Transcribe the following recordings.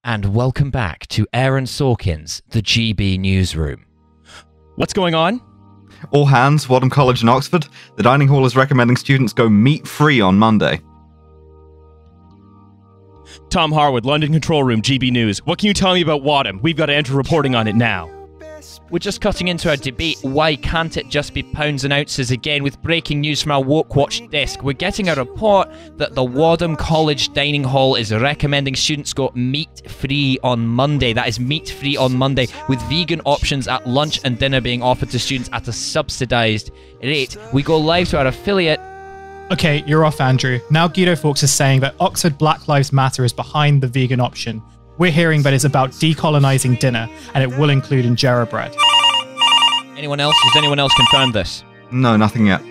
And welcome back to Aaron Sorkin's The GB Newsroom. What's going on? All hands, Wadham College in Oxford. The dining hall is recommending students go meat-free on Monday. Tom Harwood, London Control Room, GB News. What can you tell me about Wadham? We've got Andrew reporting on it now. We're just cutting into our debate, why can't it just be pounds and ounces again, with breaking news from our Woke Watch desk. We're getting a report that the Wadham College Dining Hall is recommending students go meat-free on Monday. That is meat-free on Monday, with vegan options at lunch and dinner being offered to students at a subsidised rate. We go live to our affiliate. Okay, you're off, Andrew. Now Guido Fawkes is saying that Oxford Black Lives Matter is behind the vegan option. We're hearing that it's about decolonising dinner, and it will include injera bread. Anyone else? Has anyone else confirmed this? No, nothing yet.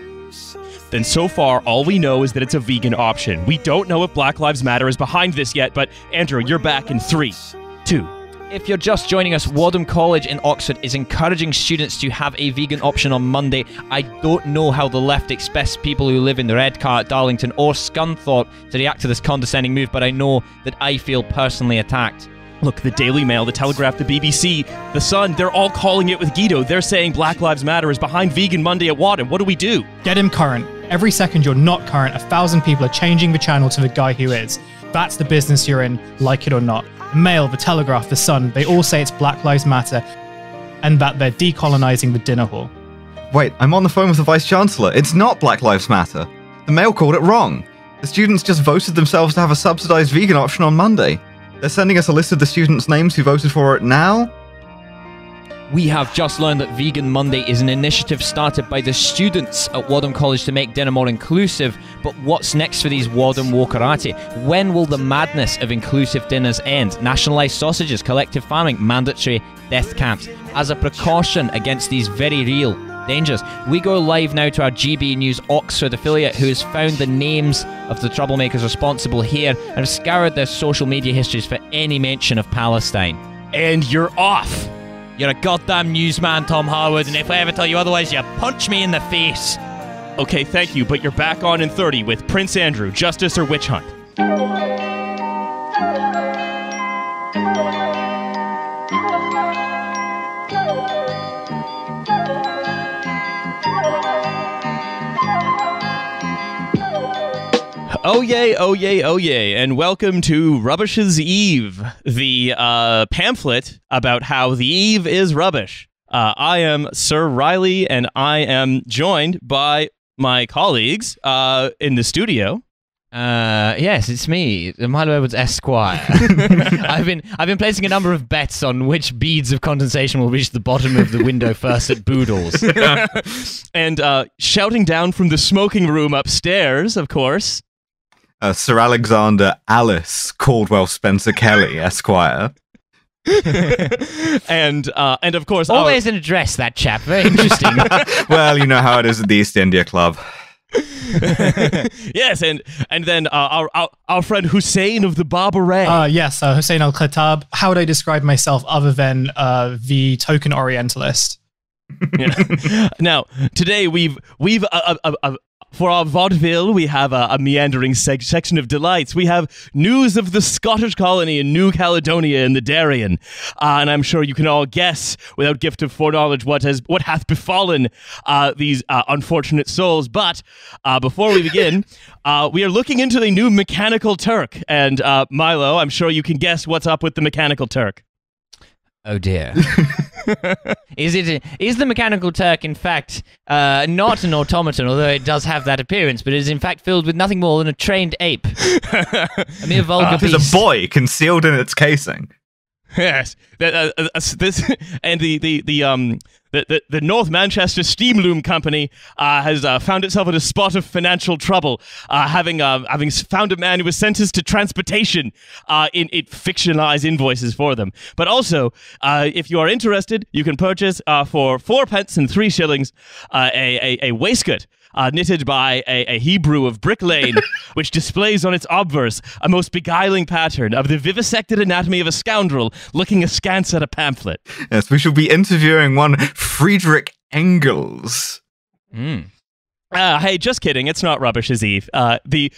Then so far, all we know is that it's a vegan option. We don't know if Black Lives Matter is behind this yet, but Andrew, you're back in 3, 2. If you're just joining us, Wadham College in Oxford is encouraging students to have a vegan option on Monday. I don't know how the left expects people who live in the Redcar at Darlington or Scunthorpe to react to this condescending move, but I know that I feel personally attacked. Look, the Daily Mail, the Telegraph, the BBC, the Sun, they're all calling it with Guido. They're saying Black Lives Matter is behind Vegan Monday at Wadham. What do we do? Get him current. Every second you're not current, 1,000 people are changing the channel to the guy who is. That's the business you're in, like it or not. The Mail, the Telegraph, the Sun, they all say it's Black Lives Matter and that they're decolonising the dinner hall. Wait, I'm on the phone with the Vice-Chancellor. It's not Black Lives Matter. The Mail called it wrong. The students just voted themselves to have a subsidised vegan option on Monday. They're sending us a list of the students' names who voted for it now? We have just learned that Vegan Monday is an initiative started by the students at Wadham College to make dinner more inclusive, but what's next for these Wadham Wokerati? When will the madness of inclusive dinners end? Nationalised sausages, collective farming, mandatory death camps. As a precaution against these very real dangers, we go live now to our GB News Oxford affiliate, who has found the names of the troublemakers responsible here and have scoured their social media histories for any mention of Palestine. And you're off. You're a goddamn newsman, Tom Harwood, and if I ever tell you otherwise, you punch me in the face. Okay, thank you, but you're back on in 30 with Prince Andrew, Justice or Witch Hunt. Oh yay, oh yay, oh yay, and welcome to Rubbish's Eve, the pamphlet about how the Eve is rubbish. I am Sir Riley, and I am joined by my colleagues in the studio. Yes, it's me, Milo Edwards Esquire. I've been placing a number of bets on which beads of condensation will reach the bottom of the window first at Boodles. And shouting down from the smoking room upstairs, of course, Sir Alexander Alice Caldwell Spencer Kelly, Esquire. and of course, always an address, that chap. Very interesting. Well, you know how it is at the East India Club. Yes, and then our friend Hussein of the Barbaret. Yes, Hussein al-Khattab. How would I describe myself other than the token Orientalist? Yeah. Now, today we've for our vaudeville, we have a meandering section of delights. We have news of the Scottish colony in New Caledonia in the Darien. And I'm sure you can all guess, without gift of foreknowledge, what hath befallen these unfortunate souls. But before we begin, we are looking into the new Mechanical Turk. And Milo, I'm sure you can guess what's up with the Mechanical Turk. Oh dear. Is the Mechanical Turk in fact not an automaton, although it does have that appearance, but it is in fact filled with nothing more than a trained ape? A mere vulgar beast. There's a boy concealed in its casing. Yes, this and the North Manchester Steam Loom Company has found itself in a spot of financial trouble, having found a man who was sentenced to transportation in fictionalized invoices for them. But also, if you are interested, you can purchase for 4 pence and 3 shillings a waistcoat. Knitted by a Hebrew of Brick Lane, which displays on its obverse a most beguiling pattern of the vivisected anatomy of a scoundrel looking askance at a pamphlet. Yes, we shall be interviewing one Friedrich Engels. Hey, just kidding. It's not Rubbish as Eve. The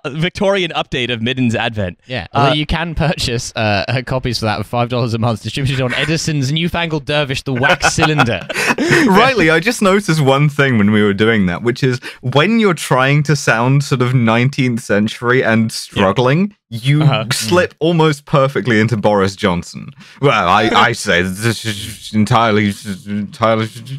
Victorian update of Midden's Advent. Yeah, although you can purchase copies for that for $5 a month, distributed on Edison's newfangled Dervish, the wax cylinder. Riley, I just noticed one thing when we were doing that, which is when you're trying to sound sort of 19th century and struggling, you slip almost perfectly into Boris Johnson. Well, I say this is entirely.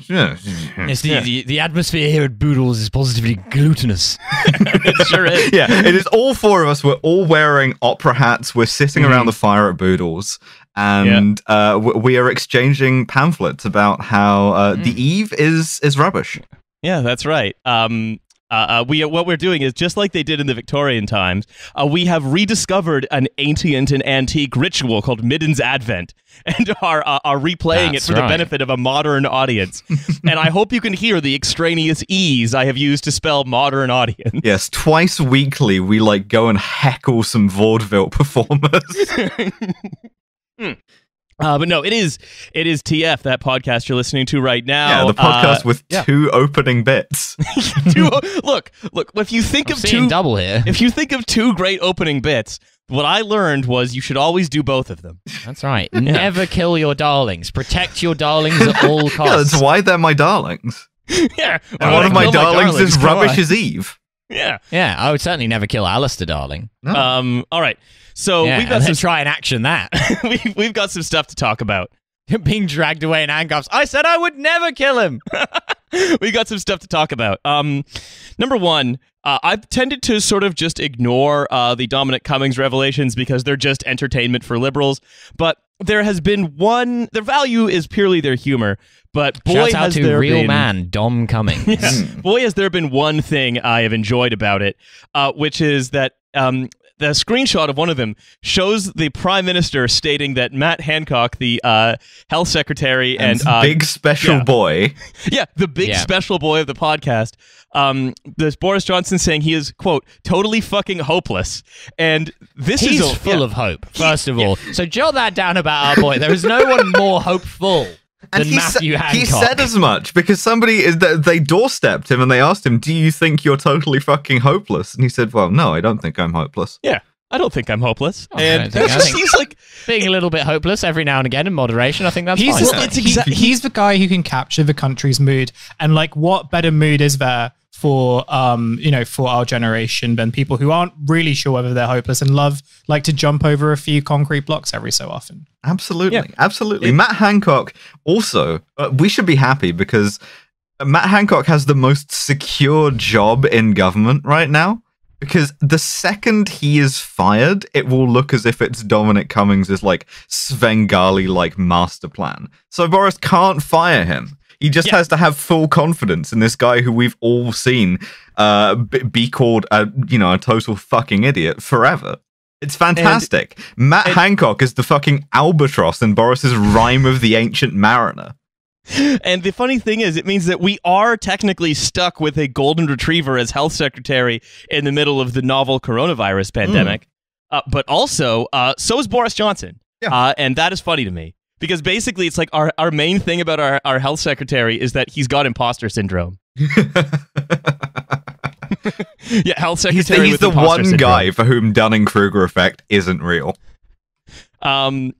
Yes, the atmosphere here at Boodles is positively glutinous. It sure is. Yeah, it is all four of us. We're all wearing opera hats. We're sitting around the fire at Boodles. And we are exchanging pamphlets about how the Eve is rubbish. Yeah, that's right. What we're doing is just like they did in the Victorian times. We have rediscovered an ancient and antique ritual called Midden's Advent, and are replaying it for the benefit of a modern audience. And I hope you can hear the extraneous E's I have used to spell modern audience. Yes, twice weekly we go and heckle some vaudeville performers. But no, it is TF, that podcast you're listening to right now. Yeah, the podcast with two opening bits. Look. If you think of double here. If you think of two great opening bits, what I learned was you should always do both of them. That's right. Never kill your darlings. Protect your darlings at all costs. Yeah, that's why they're my darlings. Yeah, and one of my darlings is Rubbish as Eve. Yeah, I would certainly never kill Alistair, darling. No. All right. So we've got to try and action that. we've got some stuff to talk about. Being dragged away in handcuffs. I said I would never kill him. We got some stuff to talk about. Number one, I've tended to sort of just ignore the Dominic Cummings revelations because they're just entertainment for liberals. But there has been one. Their value is purely their humor. But boy, shout out to real man Dom Cummings. Yeah. Boy, has there been one thing I have enjoyed about it, which is that the screenshot of one of them shows the Prime Minister stating that Matt Hancock, the health secretary and big special boy. Yeah, the big special boy of the podcast. There's Boris Johnson saying he is, quote, totally fucking hopeless. And he's full of hope, first of all. So jot that down about our boy. There is no one more hopeful than Matthew Hancock. He said as much because they doorstepped him and they asked him, do you think you're totally fucking hopeless? And he said, well, no, I don't think I'm hopeless. Yeah, I don't think I'm hopeless. And that just seems like being a little bit hopeless every now and again in moderation. I think that's fine. He's the guy who can capture the country's mood. And what better mood is there for for our generation than people who aren't really sure whether they're hopeless and like to jump over a few concrete blocks every so often. Absolutely. Matt Hancock also, we should be happy because Matt Hancock has the most secure job in government right now. Because the second he is fired, it will look as if it's Dominic Cummings' Svengali master plan. So Boris can't fire him. He just has to have full confidence in this guy who we've all seen be called a total fucking idiot forever. It's fantastic. Matt Hancock is the fucking albatross in Boris's Rhyme of the Ancient Mariner. And the funny thing is, it means that we are technically stuck with a golden retriever as health secretary in the middle of the novel coronavirus pandemic. But also, so is Boris Johnson. Yeah. And that is funny to me. Because basically, it's like our main thing about our health secretary is that he's got imposter syndrome. Yeah, health secretary. He's the one guy for whom Dunning-Kruger effect isn't real. And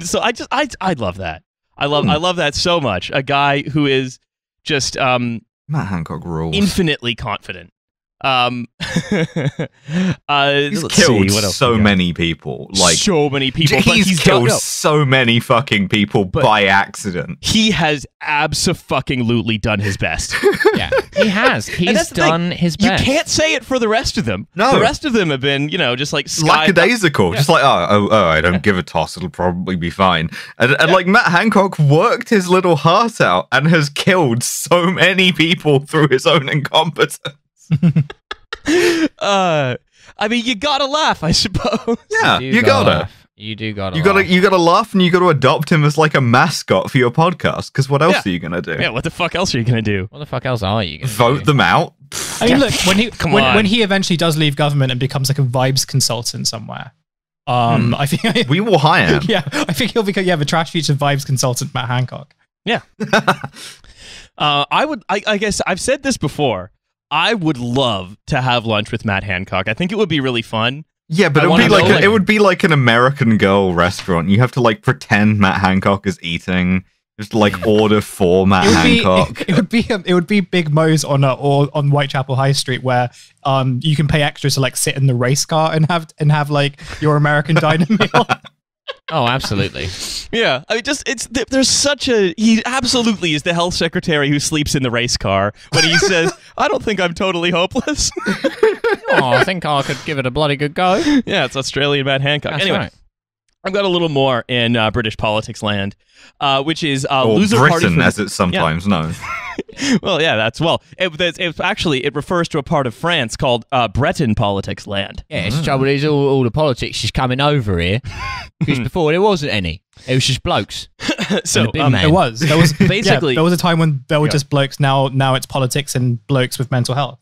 so I love that. I love that so much. A guy who is just Matt Hancock rules. Infinitely confident. He's killed so many people. So many people. He's killed so many fucking people by accident. He has abso-fucking-lutely done his best. Yeah, he has. He's done his best. You can't say it for the rest of them. No. The rest of them have been, just lackadaisical. Yeah. Just I don't give a toss. It'll probably be fine. And Matt Hancock worked his little heart out and has killed so many people through his own incompetence. I mean, you gotta laugh, I suppose. Yeah, you gotta. You do gotta. You gotta laugh, and you gotta adopt him as a mascot for your podcast. Because what else are you gonna do? Yeah, what the fuck else are you gonna do? What the fuck else are you gonna vote them out? I mean, look, when he eventually does leave government and becomes a vibes consultant somewhere, I think we will hire him. Yeah, I think he'll become the Trashfuture vibes consultant, Matt Hancock. Yeah. I guess I've said this before. I would love to have lunch with Matt Hancock. I think it would be really fun. Yeah, but it would be like an American Girl restaurant. You have to like pretend Matt Hancock is eating. Just like order for Matt Hancock. It would be Big Mo's on Whitechapel High Street, where you can pay extra to like sit in the race car and have like your American diner meal. Oh, absolutely. Yeah, I mean, there's such a he absolutely is the health secretary who sleeps in the race car when he says, "I don't think I'm totally hopeless." I think I could give it a bloody good go. Yeah, it's Australian Matt Hancock. That's anyway, right. I've got a little more in British politics land, which is or loser Britain, party. as it's sometimes known. Well, yeah, it actually it refers to a part of France called Breton politics land. Yeah, it's trouble is all the politics is coming over here. Because before there wasn't any. It was just blokes. So there was basically there was a time when there were just blokes. Now it's politics and blokes with mental health.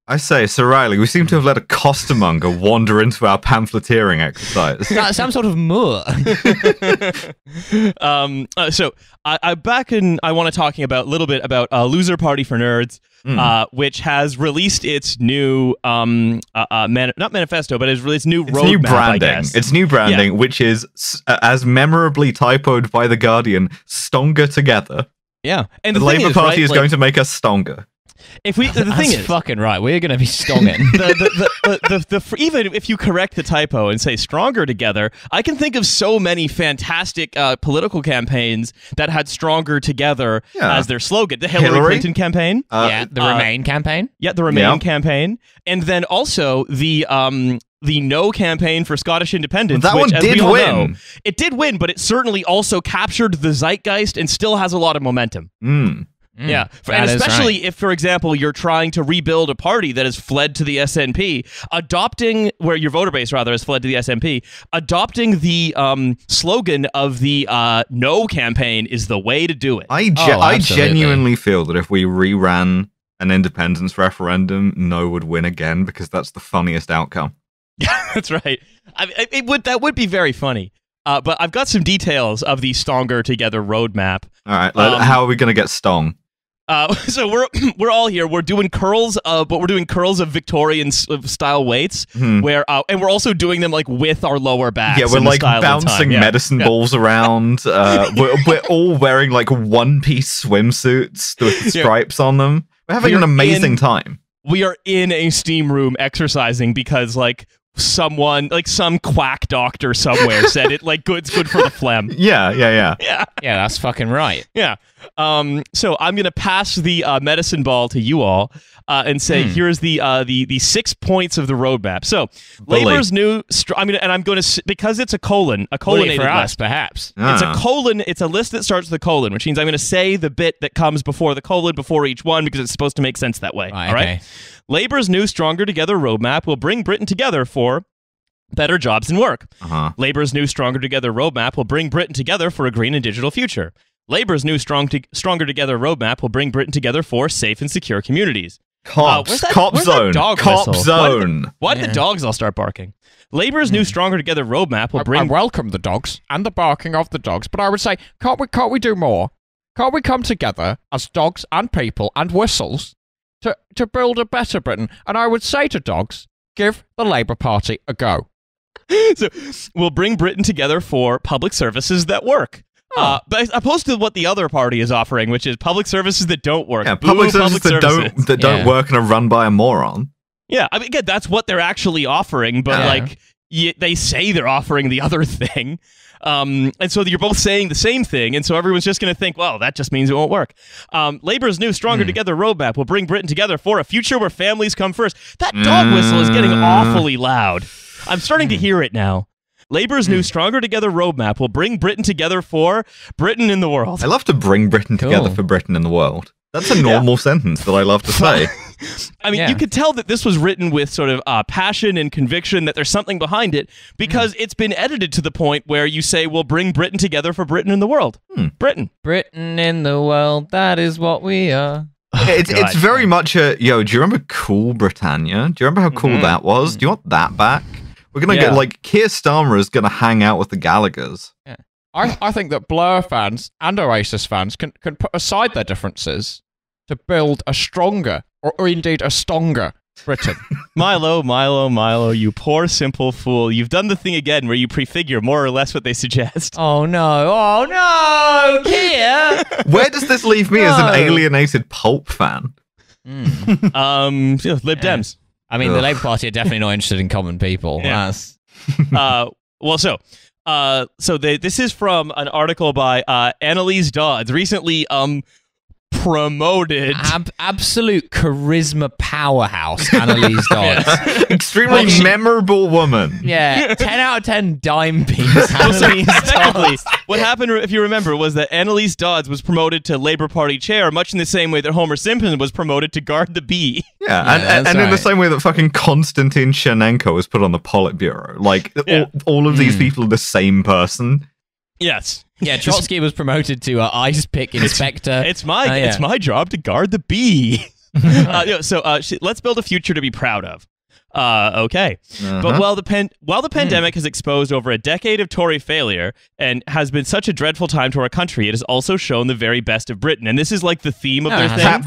I say, Sir Riley, we seem to have let a costermonger wander into our pamphleteering exercise. That's some sort of moor. So I want to talking about a little bit about Loser Party for Nerds, which has released its new not manifesto, but has released new roadmap. New branding. I guess. It's new branding, which is as memorably typoed by the Guardian, "Stronger together." Yeah, and the Labour Party is going to make us stronger. If we, the thing is, fucking right, we're going to be stongen. Even if you correct the typo and say "stronger together," I can think of so many fantastic political campaigns that had "stronger together" as their slogan. The Hillary Clinton campaign, the Remain campaign, the Remain campaign, and then also the No campaign for Scottish independence. That which, one as did we all win. know, it did win, but it certainly also captured the zeitgeist and still has a lot of momentum. Yeah, and especially if, for example, you're trying to rebuild a party that has fled to the SNP, where your voter base rather has fled to the SNP, adopting the slogan of the No campaign is the way to do it. I genuinely feel that if we reran an independence referendum, No would win again because that's the funniest outcome. That's right. That would be very funny. But I've got some details of the Stronger Together roadmap. All right, how are we going to get strong? So we're all here. We're doing curls, but we're doing curls of Victorian style weights, where and we're also doing them like with our lower backs. Yeah, we're like bouncing medicine balls around. We're all wearing like one-piece swimsuits with stripes on them. We're having an amazing time. We are in a steam room exercising because like some quack doctor somewhere said it like it's good for the phlegm. Yeah, that's fucking right. Yeah. So I'm gonna pass the medicine ball to you all and say here's the 6 points of the roadmap. So Labour's new. I'm going to because it's a collonated for us, list. Perhaps it's a colon. It's a list that starts with a colon, which means I'm going to say the bit that comes before the colon before each one because it's supposed to make sense that way. All right. Labour's new Stronger Together roadmap will bring Britain together for better jobs and work. Labour's new Stronger Together roadmap will bring Britain together for a green and digital future. Labour's new Stronger Together roadmap will bring Britain together for safe and secure communities. Cop zone. Why did the dogs all start barking? Labour's new Stronger Together roadmap will bring... I welcome the dogs and the barking of the dogs, but I would say, can't we do more? Can't we come together as dogs and people and whistles to build a better Britain? And I would say to dogs, give the Labour Party a go. So we'll bring Britain together for public services that work. But opposed to what the other party is offering, which is public services that don't work. Yeah, public services that don't work and are run by a moron. Yeah, I mean, again, that's what they're actually offering, but they say they're offering the other thing. And so you're both saying the same thing, and so everyone's just going to think, well, that just means it won't work. Labour's new Stronger Together roadmap will bring Britain together for a future where families come first. That dog whistle is getting awfully loud. I'm starting to hear it now. Labour's new Stronger Together roadmap will bring Britain together for Britain in the world. I love to bring Britain together for Britain in the world. That's a normal sentence that I love to say. I mean, you could tell that this was written with sort of passion and conviction, that there's something behind it, because it's been edited to the point where you say, we'll bring Britain together for Britain in the world. Britain in the world, that is what we are. It's very much a, do you remember Cool Britannia? Do you remember how cool that was? Do you want that back? We're going to get, like, Keir Starmer is going to hang out with the Gallaghers. Yeah. I think that Blur fans and Oasis fans can put aside their differences to build a stronger, or indeed a stronger Britain. Milo, you poor simple fool. You've done the thing again where you prefigure more or less what they suggest. Oh no, Kia! Where does this leave me as an alienated pulp fan? Lib Dems. I mean, the Labour Party are definitely not interested in common people. Yeah. This is from an article by Annalise Dodds, recently promoted. Absolute charisma powerhouse, Annalise Dodds. Extremely memorable woman. Yeah, 10 out of 10 dime piece, Annalise Dodds. What happened, if you remember, was that Annalise Dodds was promoted to Labour Party chair, much in the same way that Homer Simpson was promoted to guard the bee. Yeah, and in the same way that fucking Konstantin Chernenko was put on the Politburo. Like, all of these people are the same person. Yes. Yeah, Trotsky was promoted to ice pick inspector. It's my job to guard the bee. Let's build a future to be proud of. Okay. But while the pandemic has exposed over a decade of Tory failure and has been such a dreadful time to our country, it has also shown the very best of Britain. And this is like the theme of their thing.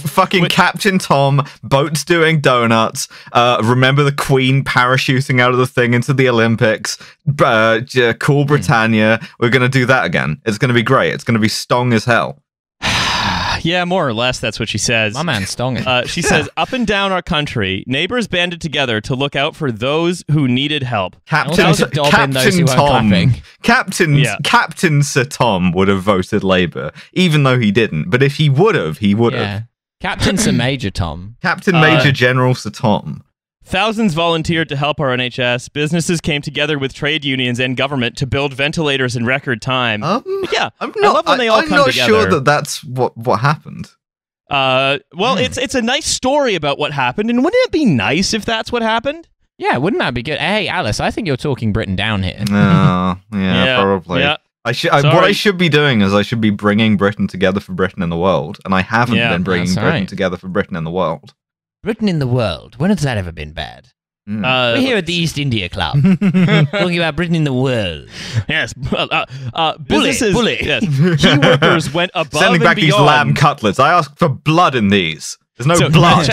Captain Tom, boats doing donuts, remember the Queen parachuting out of the thing into the Olympics, cool Britannia. We're going to do that again. It's going to be great. It's going to be stong as hell. Yeah, more or less, that's what she says. My man's stonking. She says, up and down our country, neighbors banded together to look out for those who needed help. Captain Sir Tom would have voted Labour, even though he didn't. But if he would have, he would have. Captain Sir Major Tom. Captain Major General Sir Tom. Thousands volunteered to help our NHS. Businesses came together with trade unions and government to build ventilators in record time. I'm not sure that that's what happened. It's a nice story about what happened, and wouldn't it be nice if that's what happened? Yeah, wouldn't that be good? Hey, Alice, I think you're talking Britain down here. Probably. Yeah. What I should be doing is I should be bringing Britain together for Britain in the world, and I haven't been bringing Britain together for Britain in the world. Britain in the world. When has that ever been bad? We're here at the East India Club, talking about Britain in the world. Yes. Businesses. Bully. Yes. Key workers went above Sending back and beyond. these lamb cutlets. I asked for blood in these. There's no blood.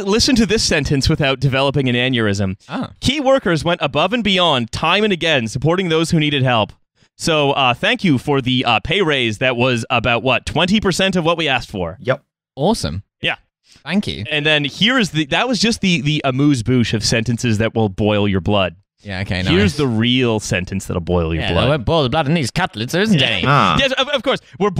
Listen to this sentence without developing an aneurysm. Key workers went above and beyond, time and again, supporting those who needed help. So thank you for the pay raise that was about, 20% of what we asked for. Yep. Awesome. Yeah. Thank you. And then that was just the amuse-bouche of sentences that will boil your blood. Yeah, okay, nice. Here's the real sentence that'll boil your blood. They won't boil the blood in these cutlets, there isn't any. Yes, of course. We are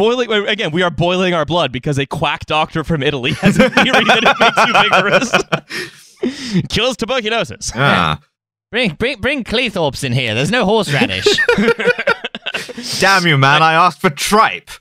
boiling our blood because a quack doctor from Italy has a theory that it makes you vigorous. Kills tuberculosis. Bring Cleethorpes in here. There's no horseradish. Damn you, man. I asked for tripe.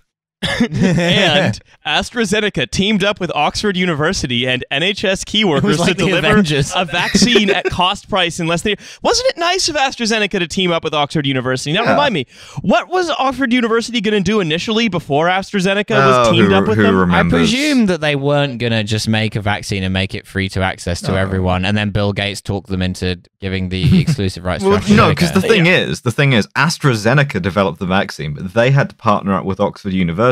And AstraZeneca teamed up with Oxford University and NHS key workers to deliver a vaccine at cost price in less than a year. Wasn't it nice of AstraZeneca to team up with Oxford University? Now, remind me, what was Oxford University going to do initially before AstraZeneca was teamed up with them? Remembers? I presume that they weren't going to just make a vaccine and make it free to access to everyone, and then Bill Gates talked them into giving the exclusive rights to AstraZeneca. No, because the thing is, AstraZeneca developed the vaccine, but they had to partner up with Oxford University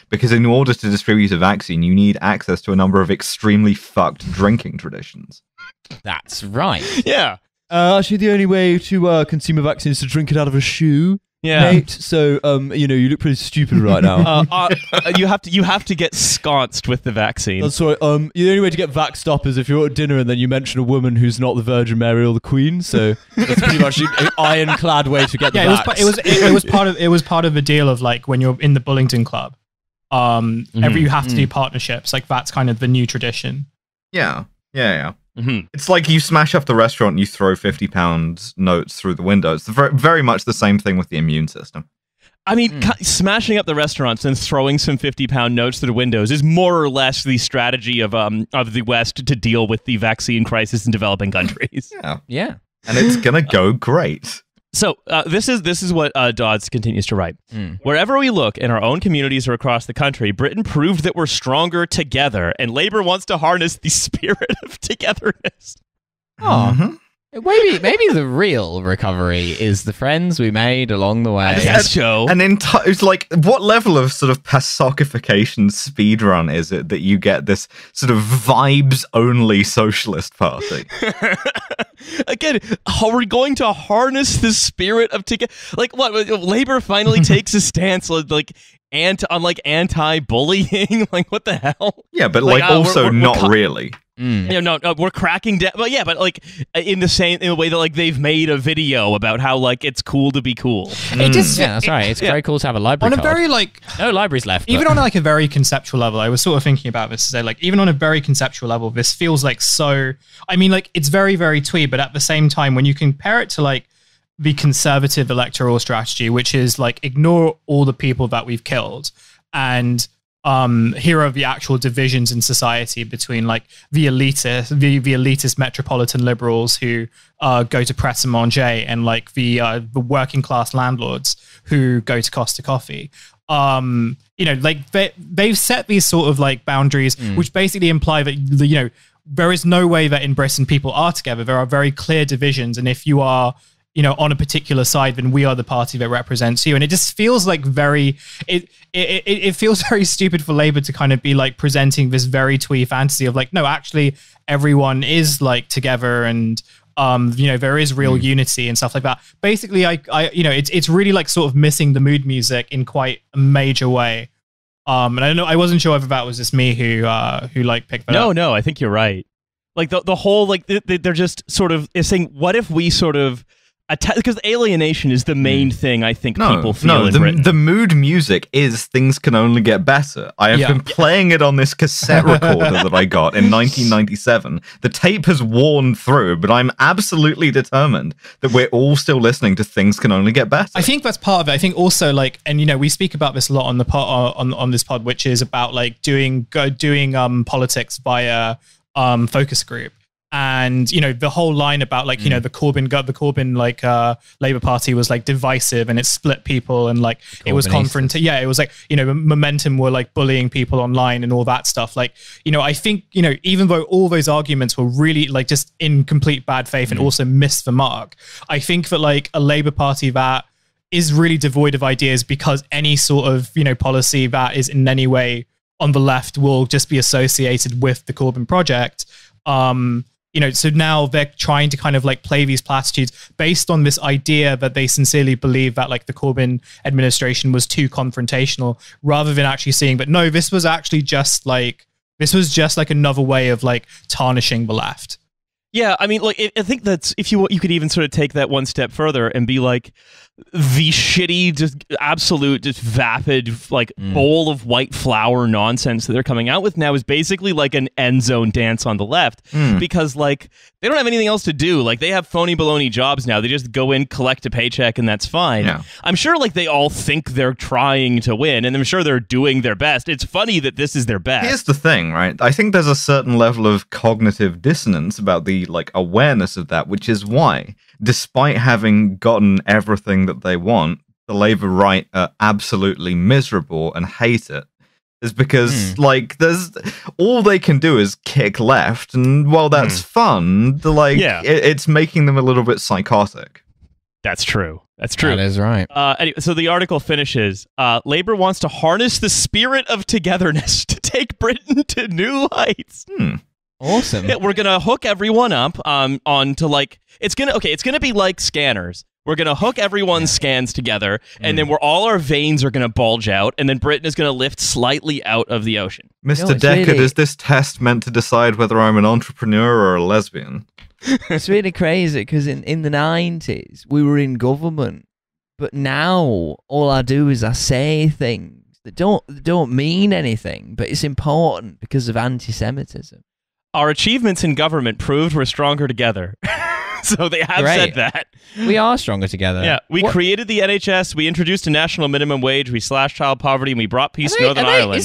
because in order to distribute a vaccine, you need access to a number of extremely fucked drinking traditions. That's right. Yeah. Actually, the only way to consume a vaccine is to drink it out of a shoe. Yeah. Mate, so you look pretty stupid right now. You have to get sconced with the vaccine. That's right. The only way to get vaxxed up is if you're at dinner and then you mention a woman who's not the Virgin Mary or the Queen. So that's pretty much an ironclad way to get the vax. It was part of the deal of like when you're in the Bullingdon Club. You have to do partnerships. Like that's kind of the new tradition. Yeah. It's like you smash up the restaurant and you throw £50 notes through the window. It's very much the same thing with the immune system. I mean, smashing up the restaurants and throwing some £50 notes through the windows is more or less the strategy of the West to deal with the vaccine crisis in developing countries. Yeah. And it's gonna go great. So this is what Dodds continues to write. Wherever we look, in our own communities or across the country, Britain proved that we're stronger together, and Labour wants to harness the spirit of togetherness. Oh, Maybe the real recovery is the friends we made along the way. Yes, Joe. And it's like, what level of sort of PASOKification speedrun is it that you get this sort of vibes-only socialist party? Again, are we going to harness the spirit of together? Like, what? Labor finally takes a stance like anti-bullying. Like, what the hell? Yeah, but like also we're not really. Yeah, no, we're cracking down. But yeah, but like in the way that like they've made a video about how like it's cool to be cool. It just that's right. It's very cool to have a library on a card. very like no libraries left. Even on like a very conceptual level, I was sort of thinking about this today. Like even on a very conceptual level, this feels like so. I mean, like it's very very twee, but at the same time, when you compare it to like the conservative electoral strategy, which is like ignore all the people that we've killed and here are the actual divisions in society between like the elitist metropolitan liberals who go to Pret a Manger and like the working class landlords who go to Costa Coffee. Like they've set these sort of like boundaries, which basically imply that there is no way that in Britain people are together. There are very clear divisions, and if you are on a particular side, then we are the party that represents you. And it just feels like it feels very stupid for Labour to kind of be like presenting this very twee fantasy of like, no, actually everyone is like together and, there is real unity and stuff like that. Basically, it's really like sort of missing the mood music in quite a major way. And I wasn't sure whether that was just me who like picked that up. No, I think you're right. Like the whole, like they're just sort of saying, what if we sort of, because alienation is the main thing I think people feel in Britain. The mood music is Things Can Only Get Better. I have been playing it on this cassette recorder that I got in 1997. The tape has worn through, but I'm absolutely determined that we're all still listening to Things Can Only Get Better. I think that's part of it. I think also like, and we speak about this a lot on the pod, on this pod, which is about like doing politics via focus group. And the whole line about like the Corbyn like Labour Party was like divisive and it split people and like it was confronting. Yeah, it was like Momentum were like bullying people online and all that stuff. Like I think even though all those arguments were really like just in complete bad faith and also missed the mark, I think that like a Labour Party that is really devoid of ideas because any sort of policy that is in any way on the left will just be associated with the Corbyn project. So now they're trying to kind of like play these platitudes based on this idea that they sincerely believe that like the Corbyn administration was too confrontational, rather than actually seeing that no, this was just like another way of like tarnishing the left. Yeah, I mean, like I think that's if you could even sort of take that one step further and be like the shitty, just absolute, just vapid, like bowl of white flour nonsense that they're coming out with now is basically like an end zone dance on the left because like they don't have anything else to do. Like they have phony baloney jobs now. They just go in, collect a paycheck, and that's fine. Yeah. I'm sure like they all think they're trying to win, and I'm sure they're doing their best. It's funny that this is their best. Here's the thing, right? I think there's a certain level of cognitive dissonance about the like awareness of that, which is why, despite having gotten everything that they want, the Labour right are absolutely miserable and hate it. Is because like there's all they can do is kick left, and while that's fun, it's making them a little bit psychotic. That's true. That's true. That is right. Anyway, so the article finishes. Labour wants to harness the spirit of togetherness to take Britain to new heights. Awesome. Yeah, we're gonna hook everyone up onto like it's gonna be like scanners. We're going to hook everyone's scans together, and then all our veins are going to bulge out, and then Britain is going to lift slightly out of the ocean. Mr. Deckard, is this test meant to decide whether I'm an entrepreneur or a lesbian? It's really crazy, because in the 90s, we were in government, but now all I do is I say things that don't mean anything, but it's important because of anti-Semitism. Our achievements in government proved we're stronger together. So they have said that. We are stronger together. Yeah, we created the NHS, we introduced a national minimum wage, we slashed child poverty, and we brought peace to Northern Ireland.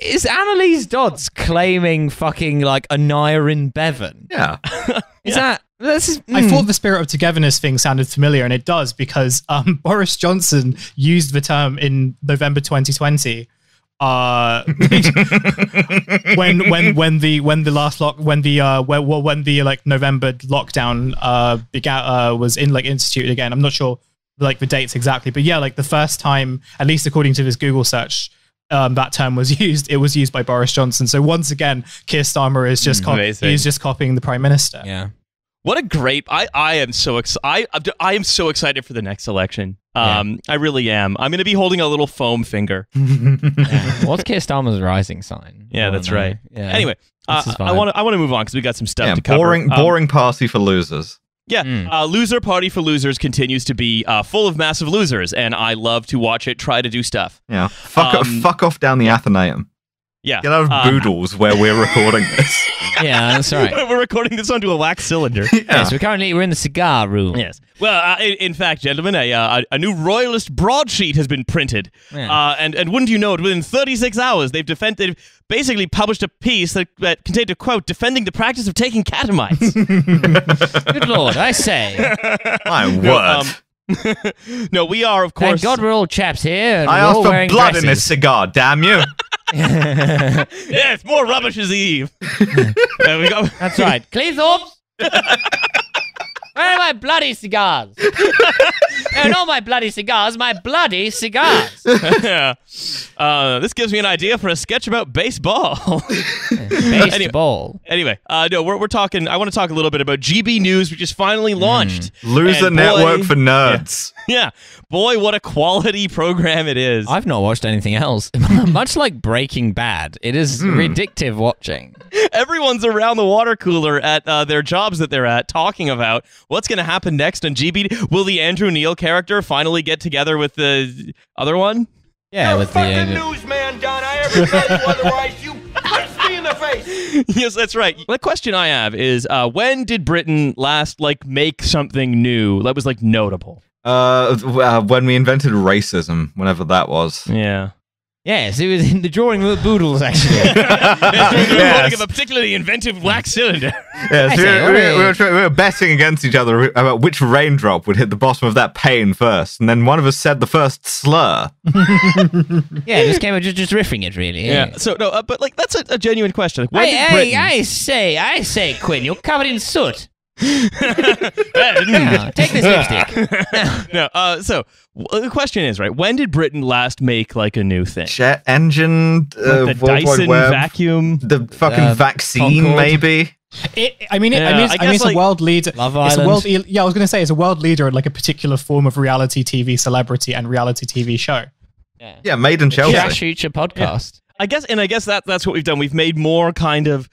Is Annalise Dodds claiming fucking like a Nyrin Bevan? Yeah. I thought the spirit of togetherness thing sounded familiar, and it does, because Boris Johnson used the term in November 2020 when the last November lockdown was instituted again. I'm not sure like the dates exactly, but yeah, like the first time, at least according to this Google search, that term was used. It was used by Boris Johnson. So once again, Keir Starmer is just he's just copying the Prime Minister. Yeah. What a great! I am so I am so excited for the next election. I really am. I'm going to be holding a little foam finger. What's Keir Starmer's rising sign? Yeah, that's right. Yeah. Anyway, I want to move on because we got some stuff to cover. Boring party for losers. Yeah, Loser Party for Losers continues to be full of massive losers, and I love to watch it try to do stuff. Yeah, fuck off down the Athenaeum. Yeah, get out of Boodles where we're recording this. Yeah, that's right. We're recording this onto a wax cylinder. Yes, we're in the cigar room. Yes. Well, in fact, gentlemen, a new royalist broadsheet has been printed. Yeah. And wouldn't you know it, within 36 hours, they've basically published a piece that contained a quote defending the practice of taking catamites. Good Lord, I say. My word. No, we are, of course. Thank God we're all chaps here. And I asked for blood in this cigar, damn you. Yes, more rubbish is Eve. There we go. That's right. Cleethorpes? Where are my bloody cigars? No, not my bloody cigars, my bloody cigars. Yeah. This gives me an idea for a sketch about baseball. Baseball. Anyway, no, we're talking. I want to talk a little bit about GB News, which is finally launched. Loser network for nerds. Yeah. Boy, what a quality program it is. I've not watched anything else. Much like Breaking Bad, it is ridiculous watching. Everyone's around the water cooler at their jobs that they're at talking about what's going to happen next on GB. Will the Andrew Neil character finally get together with the other one? Yeah, You're with a the newsman, Don. I ever tell you otherwise, you punch me in the face. Yes, that's right. The question I have is, when did Britain last make something new that was notable? When we invented racism, whenever that was. Yeah. Yes, it was in the drawing of the Boodles, actually. Yes. Of a particularly inventive wax cylinder. Yes, we were betting against each other about which raindrop would hit the bottom of that pane first, and then one of us said the first slur. Yeah, just came just riffing it, really. Yeah. So no, but that's a genuine question. I say, Quinn, you're covered in soot. Take this lipstick. No. So the question is, right? When did Britain last make a new thing? Jet engine, the Dyson vacuum, the fucking vaccine, Concord. maybe. It's a world leader. Love Island. I was going to say it's a world leader in a particular form of reality TV celebrity and reality TV show. Yeah, made in Chelsea. Trashfuture podcast. Yeah. I guess that's what we've done. We've made more kind of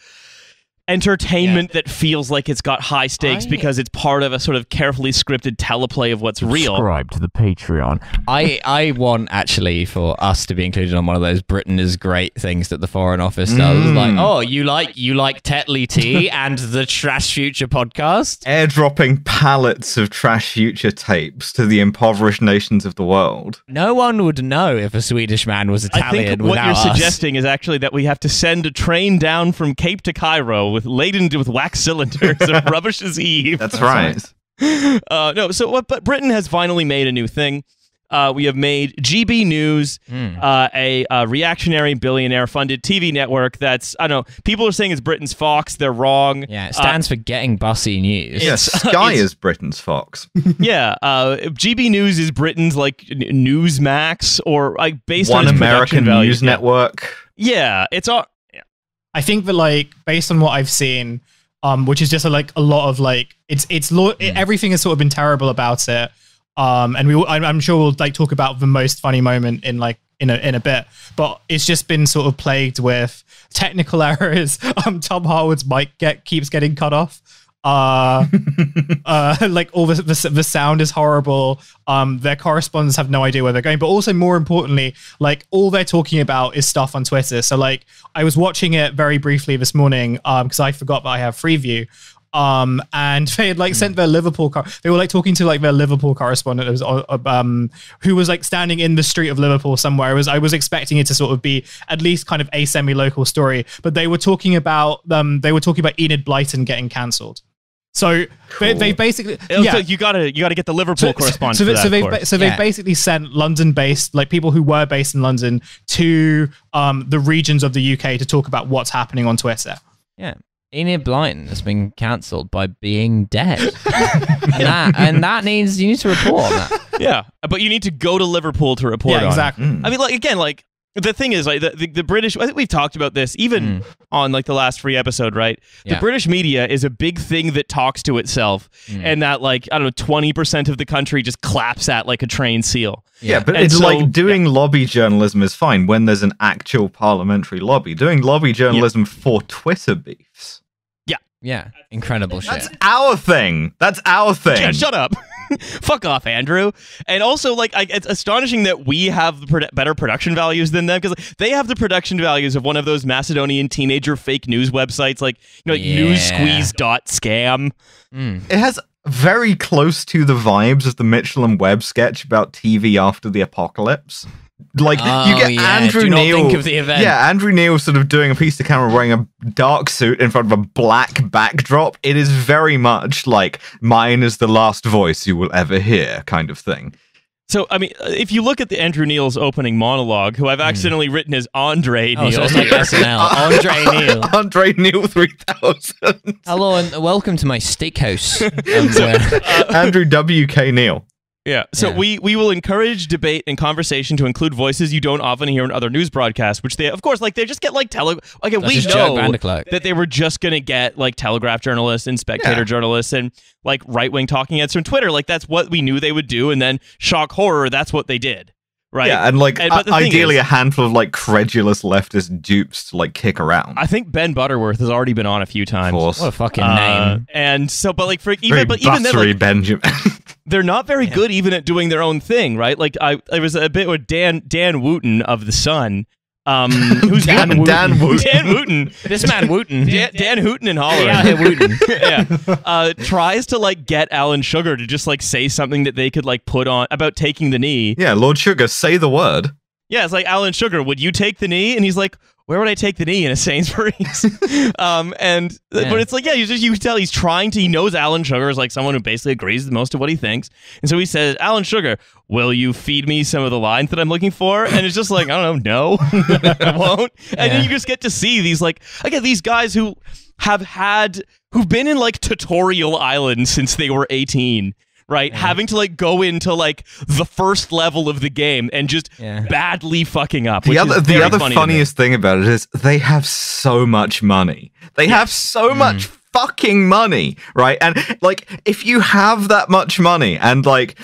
entertainment that feels like it's got high stakes because it's part of a sort of carefully scripted teleplay of what's real. Subscribe to the Patreon. I want actually for us to be included on one of those Britain is great things that the Foreign Office does. You like Tetley Tea and the Trashfuture podcast? Airdropping pallets of Trashfuture tapes to the impoverished nations of the world. No one would know if a Swedish man was Italian. I think what you're suggesting is actually that we have to send a train down from Cape to Cairo laden with wax cylinders of rubbish as Eve. That's right. But Britain has finally made a new thing. We have made GB News, a reactionary billionaire-funded TV network that's, I don't know, people are saying it's Britain's Fox. They're wrong. Yeah, it stands for Getting Bussy News. Yeah, Sky is Britain's Fox. Yeah, GB News is Britain's Newsmax or based on One its American production value. News Network. Yeah, it's all. I think that based on what I've seen, which is just a lot of everything has sort of been terrible about it. And I'm sure we'll talk about the most funny moment in a bit, but it's just been sort of plagued with technical errors. Tom Harwood's mic keeps getting cut off. All the sound is horrible. Their correspondents have no idea where they're going, but also more importantly, all they're talking about is stuff on Twitter. So I was watching it very briefly this morning because I forgot that I have Freeview. And they had sent their Liverpool they were talking to their Liverpool correspondent who was standing in the street of Liverpool somewhere. I was expecting it to sort of be at least kind of a semi-local story, but they were talking about Enid Blyton getting cancelled. So they basically So you gotta get the Liverpool correspondent. They've basically sent London-based, like people who were based in London, to the regions of the UK to talk about what's happening on Twitter. Yeah. Enid Blyton has been cancelled by being dead. and that needs you need to report on that. Yeah, but you need to go to Liverpool to report on it. Exactly. I mean, like, again, like, the thing is, like, the British, I think we've talked about this even on, like, the last free episode, right? The British media is a big thing that talks to itself, and that, like, I don't know, 20% of the country just claps at like a trained seal. Yeah, but And it's so- like doing lobby journalism is fine when there's an actual parliamentary lobby. Doing lobby journalism for Twitter beefs. Yeah. Incredible shit. That's our thing. That's our thing. Yeah, shut up. Fuck off, Andrew. And also, like, it's astonishing that we have better production values than them, because they have the production values of one of those Macedonian teenager fake news websites, like, you know, like newssqueeze.scam. It has very close to the vibes of the Mitchell and Webb sketch about TV after the apocalypse. Like, you get Andrew do not Neil. think of the event. Yeah, Andrew Neil sort of doing a piece to camera wearing a dark suit in front of a black backdrop. It is very much like mine is the last voice you will ever hear kind of thing. So, I mean, if you look at the Andrew Neil's opening monologue, who I've accidentally written as Andre Neil. Oh, so it's like SNL. Andre Neil. Andre Neil 3000. Hello and welcome to my steakhouse. Andrew W.K. Neil. Yeah. So Yeah. we will encourage debate and conversation to include voices you don't often hear in other news broadcasts, which they, of course, like, they just get like Again, we just Jack know Vanderclark. that they were just gonna get like Telegraph journalists and Spectator journalists and like right-wing talking heads from Twitter. Like, that's what we knew they would do, and then shock horror, that's what they did. Right. Yeah, and like but the thing ideally is, a handful of like credulous leftist dupes to like kick around. I think Ben Butterworth has already been on a few times. Of course. What a fucking name. And so, but like, for Very even then, buttery like, Benjamin. they're not very good even at doing their own thing, right? Like, I was a bit with Dan Wooten of The Sun. Who's Dan Wooten? Dan Wooten. Dan Wooten. This man Wooten. Dan Hooten and Holler. Yeah, Wooten. Yeah. Tries to like get Alan Sugar to just like say something that they could like put on about taking the knee. Yeah, Lord Sugar, say the word. Yeah, it's like, Alan Sugar, would you take the knee? And he's like, where would I take the knee? In a Sainsbury's? But it's like, yeah, you can tell he's trying to. He knows Alan Sugar is like someone who basically agrees with most of what he thinks, and so he says, Alan Sugar, will you feed me some of the lines that I'm looking for? And it's just like, I don't know, no, I won't. And then you just get to see these, like, again, these guys who've been in like Tutorial Island since they were 18. Right, having to like go into like the first level of the game and just badly fucking up. The other funniest thing about it is they have so much money. They have so much fucking money, right? And like, if you have that much money and like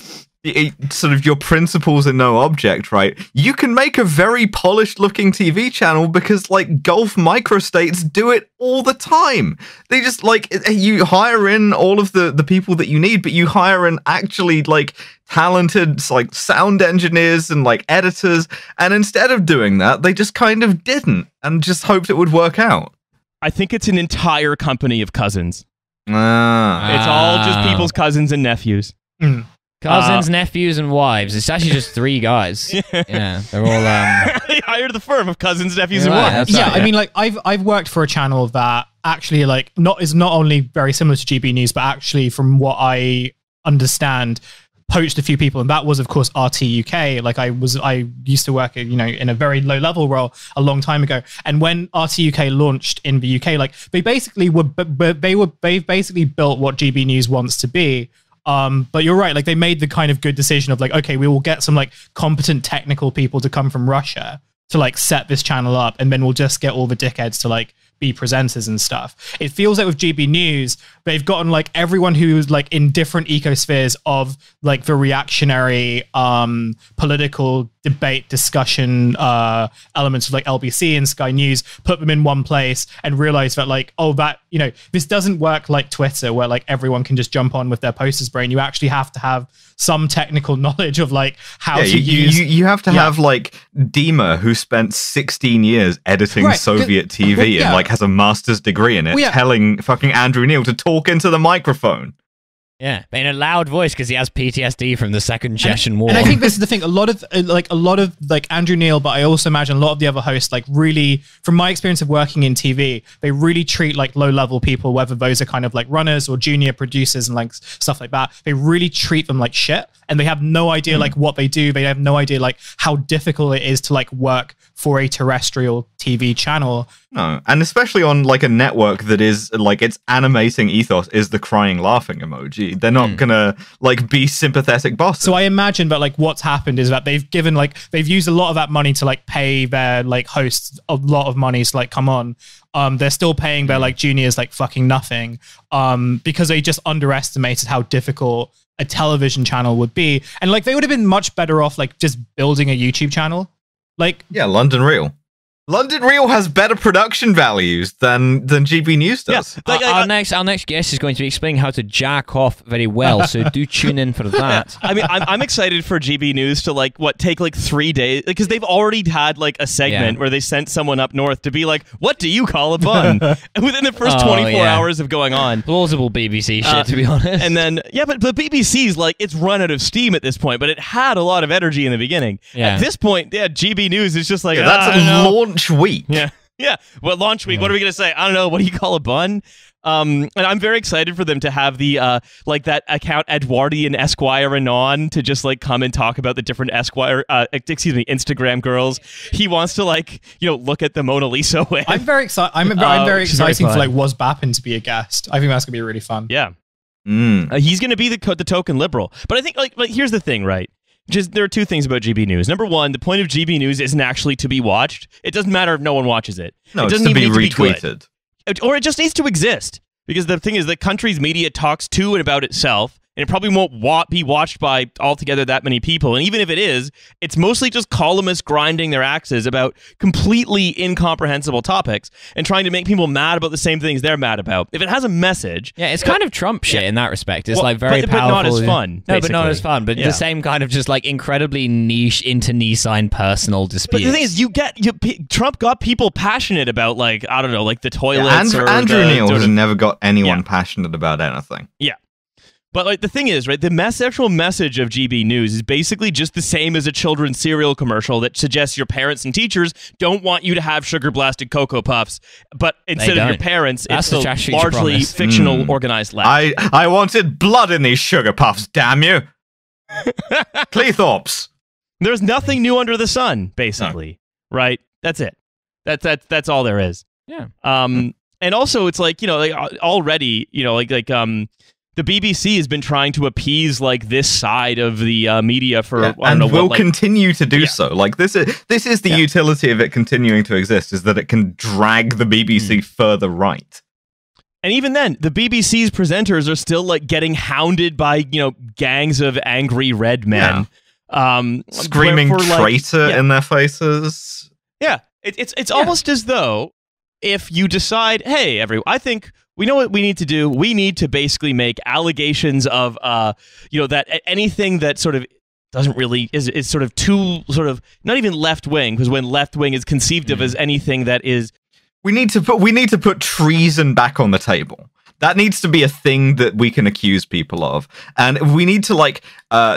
sort of your principles are no object, right? You can make a very polished looking TV channel because like Gulf microstates do it all the time. They just like, you hire in all of the people that you need, but you hire in actually like talented like sound engineers and like editors. And instead of doing that, they just kind of didn't and just hoped it would work out. I think it's an entire company of cousins. It's Ah. all just people's cousins and nephews. Cousins, nephews, and wives. It's actually just 3 guys. Yeah, they're all. They hired the firm of cousins, nephews, and Right, wives. that's Yeah, right, I mean, like I've worked for a channel that actually like is not only very similar to GB News, but actually, from what I understand, poached a few people, and that was of course RT UK. Like I used to work, in a very low level role a long time ago. And when RT UK launched in the UK, like they basically they've basically built what GB News wants to be. But you're right, like they made the kind of good decision of like, okay, we will get some like competent technical people to come from Russia to like set this channel up, and then we'll just get all the dickheads to like be presenters and stuff. It feels like with GB News, they've gotten like everyone who's like in different ecospheres of like the reactionary political debate discussion elements of like LBC and Sky News, put them in one place and realize that like, oh, that, this doesn't work like Twitter where like everyone can just jump on with their poster's brain. You actually have to have some technical knowledge of like how to use. You have to have like Dima, who spent 16 years editing Soviet TV and like has a master's degree in it, telling fucking Andrew Neil to talk into the microphone. Yeah, but in a loud voice because he has PTSD from the Second Chechen War. And I think this is the thing. A lot of Andrew Neil, but I also imagine a lot of the other hosts, like really, from my experience of working in TV, they really treat like low level people, whether those are kind of like runners or junior producers and like stuff like that. They really treat them like shit, and they have no idea like what they do. They have no idea like how difficult it is to like work for a terrestrial TV channel. No, and especially on like a network that is like its animating ethos is the crying laughing emoji. They're not gonna like be sympathetic bosses. So I imagine that like what's happened is that they've used a lot of that money to like pay their like hosts a lot of money to like come on. They're still paying their like juniors like fucking nothing because they just underestimated how difficult a television channel would be, and like they would have been much better off like just building a YouTube channel. Like, yeah, London Real. London Real has better production values than GB News does. Yeah, like, our next guest is going to be explaining how to jack off very well, so do tune in for that. I mean, I'm excited for GB News to like take like 3 days, because they've already had like a segment where they sent someone up north to be like, "What do you call a bun?" And within the first 24 hours of going on, plausible BBC shit, to be honest. And then but BBC's like, it's run out of steam at this point, but it had a lot of energy in the beginning. Yeah. At this point, GB News is just like, that's a launch week. Yeah. Well, launch week. What are we gonna say? I don't know. What do you call a bun? And I'm very excited for them to have the like that account Edwardian Esquire Anon to just like come and talk about the different Instagram girls. He wants to like look at the Mona Lisa with. I'm very excited. I'm very excited for like Was Bappin to be a guest. I think that's gonna be really fun. Yeah. He's gonna be the token liberal. But I think like here's the thing, right? Just there are two things about GB News. Number one, the point of GB News isn't actually to be watched. It doesn't matter if no one watches it. No, it doesn't it's to even be need retweeted. To be good. Or it just needs to exist. Because the thing is, the country's media talks to and about itself, and it probably won't be watched by altogether that many people. And even if it is, it's mostly just columnists grinding their axes about completely incomprehensible topics and trying to make people mad about the same things they're mad about. If it has a message... Yeah, it's kind of Trump shit in that respect. It's like very powerful. But not as fun. No, but not as fun. But the same kind of just like incredibly niche, internecine personal disputes. But the thing is, Trump got people passionate about like, I don't know, like the toilets Andrew Neil has never got anyone passionate about anything. Yeah. But like the thing is, right, the actual message of GB News is basically just the same as a children's cereal commercial that suggests your parents and teachers don't want you to have sugar-blasted Cocoa Puffs, but instead of your parents, it's the largely fictional organized lab. I wanted blood in these sugar puffs, damn you! Cleethorpes. There's nothing new under the sun, basically, right? That's it. That's all there is. Yeah. And also, it's like already, the BBC has been trying to appease like this side of the media for will continue to do so. Like this is the utility of it continuing to exist, is that it can drag the BBC further right. And even then, the BBC's presenters are still like getting hounded by gangs of angry red men, screaming traitor in their faces. Yeah, it's almost as though if you decide, hey, I think. We know what we need to do. We need to basically make allegations of, that anything that sort of doesn't really is sort of too sort of not even left wing, because when left wing is conceived of as anything that is, we need to put treason back on the table. That needs to be a thing that we can accuse people of. And we need to,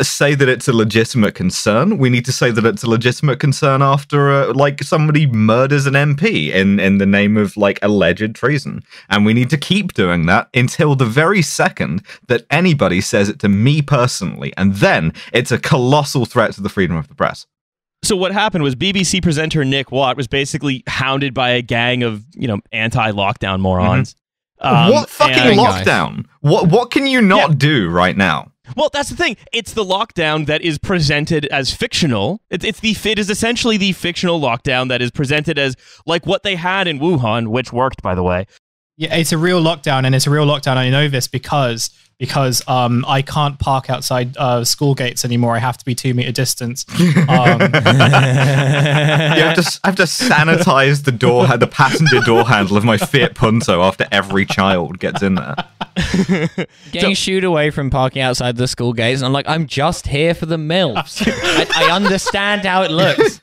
say that it's a legitimate concern. We need to say that it's a legitimate concern after, somebody murders an MP in the name of, alleged treason. And we need to keep doing that until the very second that anybody says it to me personally. And then it's a colossal threat to the freedom of the press. So what happened was BBC presenter Nick Watt was basically hounded by a gang of, anti-lockdown morons. What fucking lockdown? What can you not do right now? Well, that's the thing. It's the lockdown that is presented as fictional. It is essentially the fictional lockdown that is presented as like what they had in Wuhan, which worked, by the way. Yeah, it's a real lockdown, and it's a real lockdown. I know this because I can't park outside school gates anymore. I have to be 2 meter distance. I have to sanitize the passenger door handle of my Fiat Punto after every child gets in there. Getting shooed away from parking outside the school gates, and I'm like, I'm just here for the MILFs. I understand how it looks.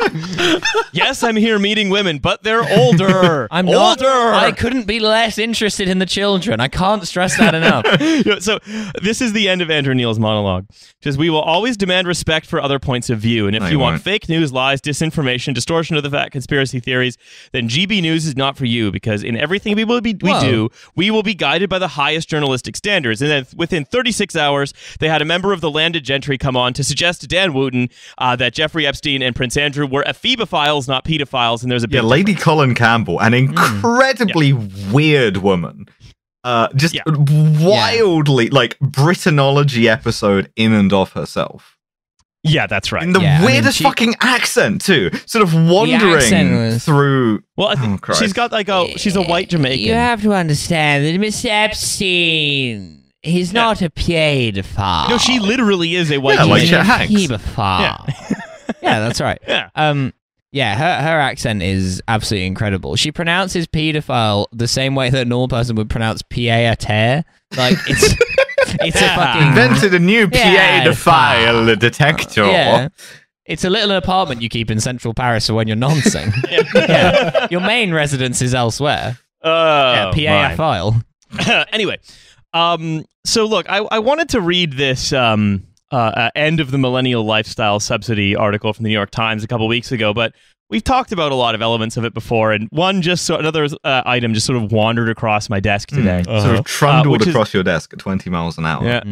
Yes, I'm here meeting women, but they're older. I'm older. I couldn't be less interested in the children. I can't stress that enough. So this is the end of Andrew Neil's monologue. Says, we will always demand respect for other points of view, and if you want fake news, lies, disinformation, distortion of the fact, conspiracy theories, then GB News is not for you, because in everything we do, we will be guided by the highest journalistic standards. And then within 36 hours, they had a member of the landed gentry come on to suggest to Dan Wooten that Jeffrey Epstein and Prince Andrew were ephebophiles, not pedophiles, and there's a big Lady Colin Campbell, an incredibly weird woman. Wildly, like, Britanology episode in and of herself. Yeah, that's right. In the weirdest fucking accent, too. Sort of wandering through... Well, she's got, like, she's a white Jamaican. You have to understand that Mr. Epstein, he's not a pedophile. No, she literally is a white Jamaican. Like pedophile. Yeah, that's right. Yeah. Her accent is absolutely incredible. She pronounces pedophile the same way that a normal person would pronounce pied-a-terre. Like, it's a fucking... Invented a new pedophile detector. Yeah. It's a little apartment you keep in central Paris for when you're noncing. Your main residence is elsewhere. Pedophile. Anyway, so look, I wanted to read this end of the millennial lifestyle subsidy article from the New York Times a couple weeks ago, but we've talked about a lot of elements of it before, and another item just sort of wandered across my desk today. Sort of trundled across your desk at 20 miles an hour.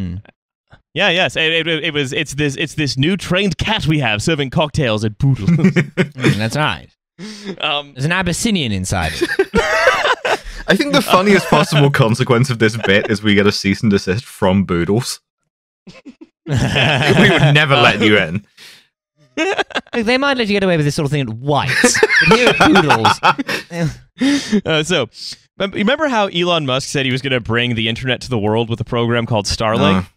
Yeah. Yes. It's this new trained cat we have serving cocktails at Boodles. That's right. There's an Abyssinian inside it. I think the funniest possible consequence of this bit is we get a cease and desist from Boodles. We would never let you in. Look, they might let you get away with this sort of thing at Whites, but here at Poodles. So, remember how Elon Musk said he was going to bring the internet to the world with a program called Starlink?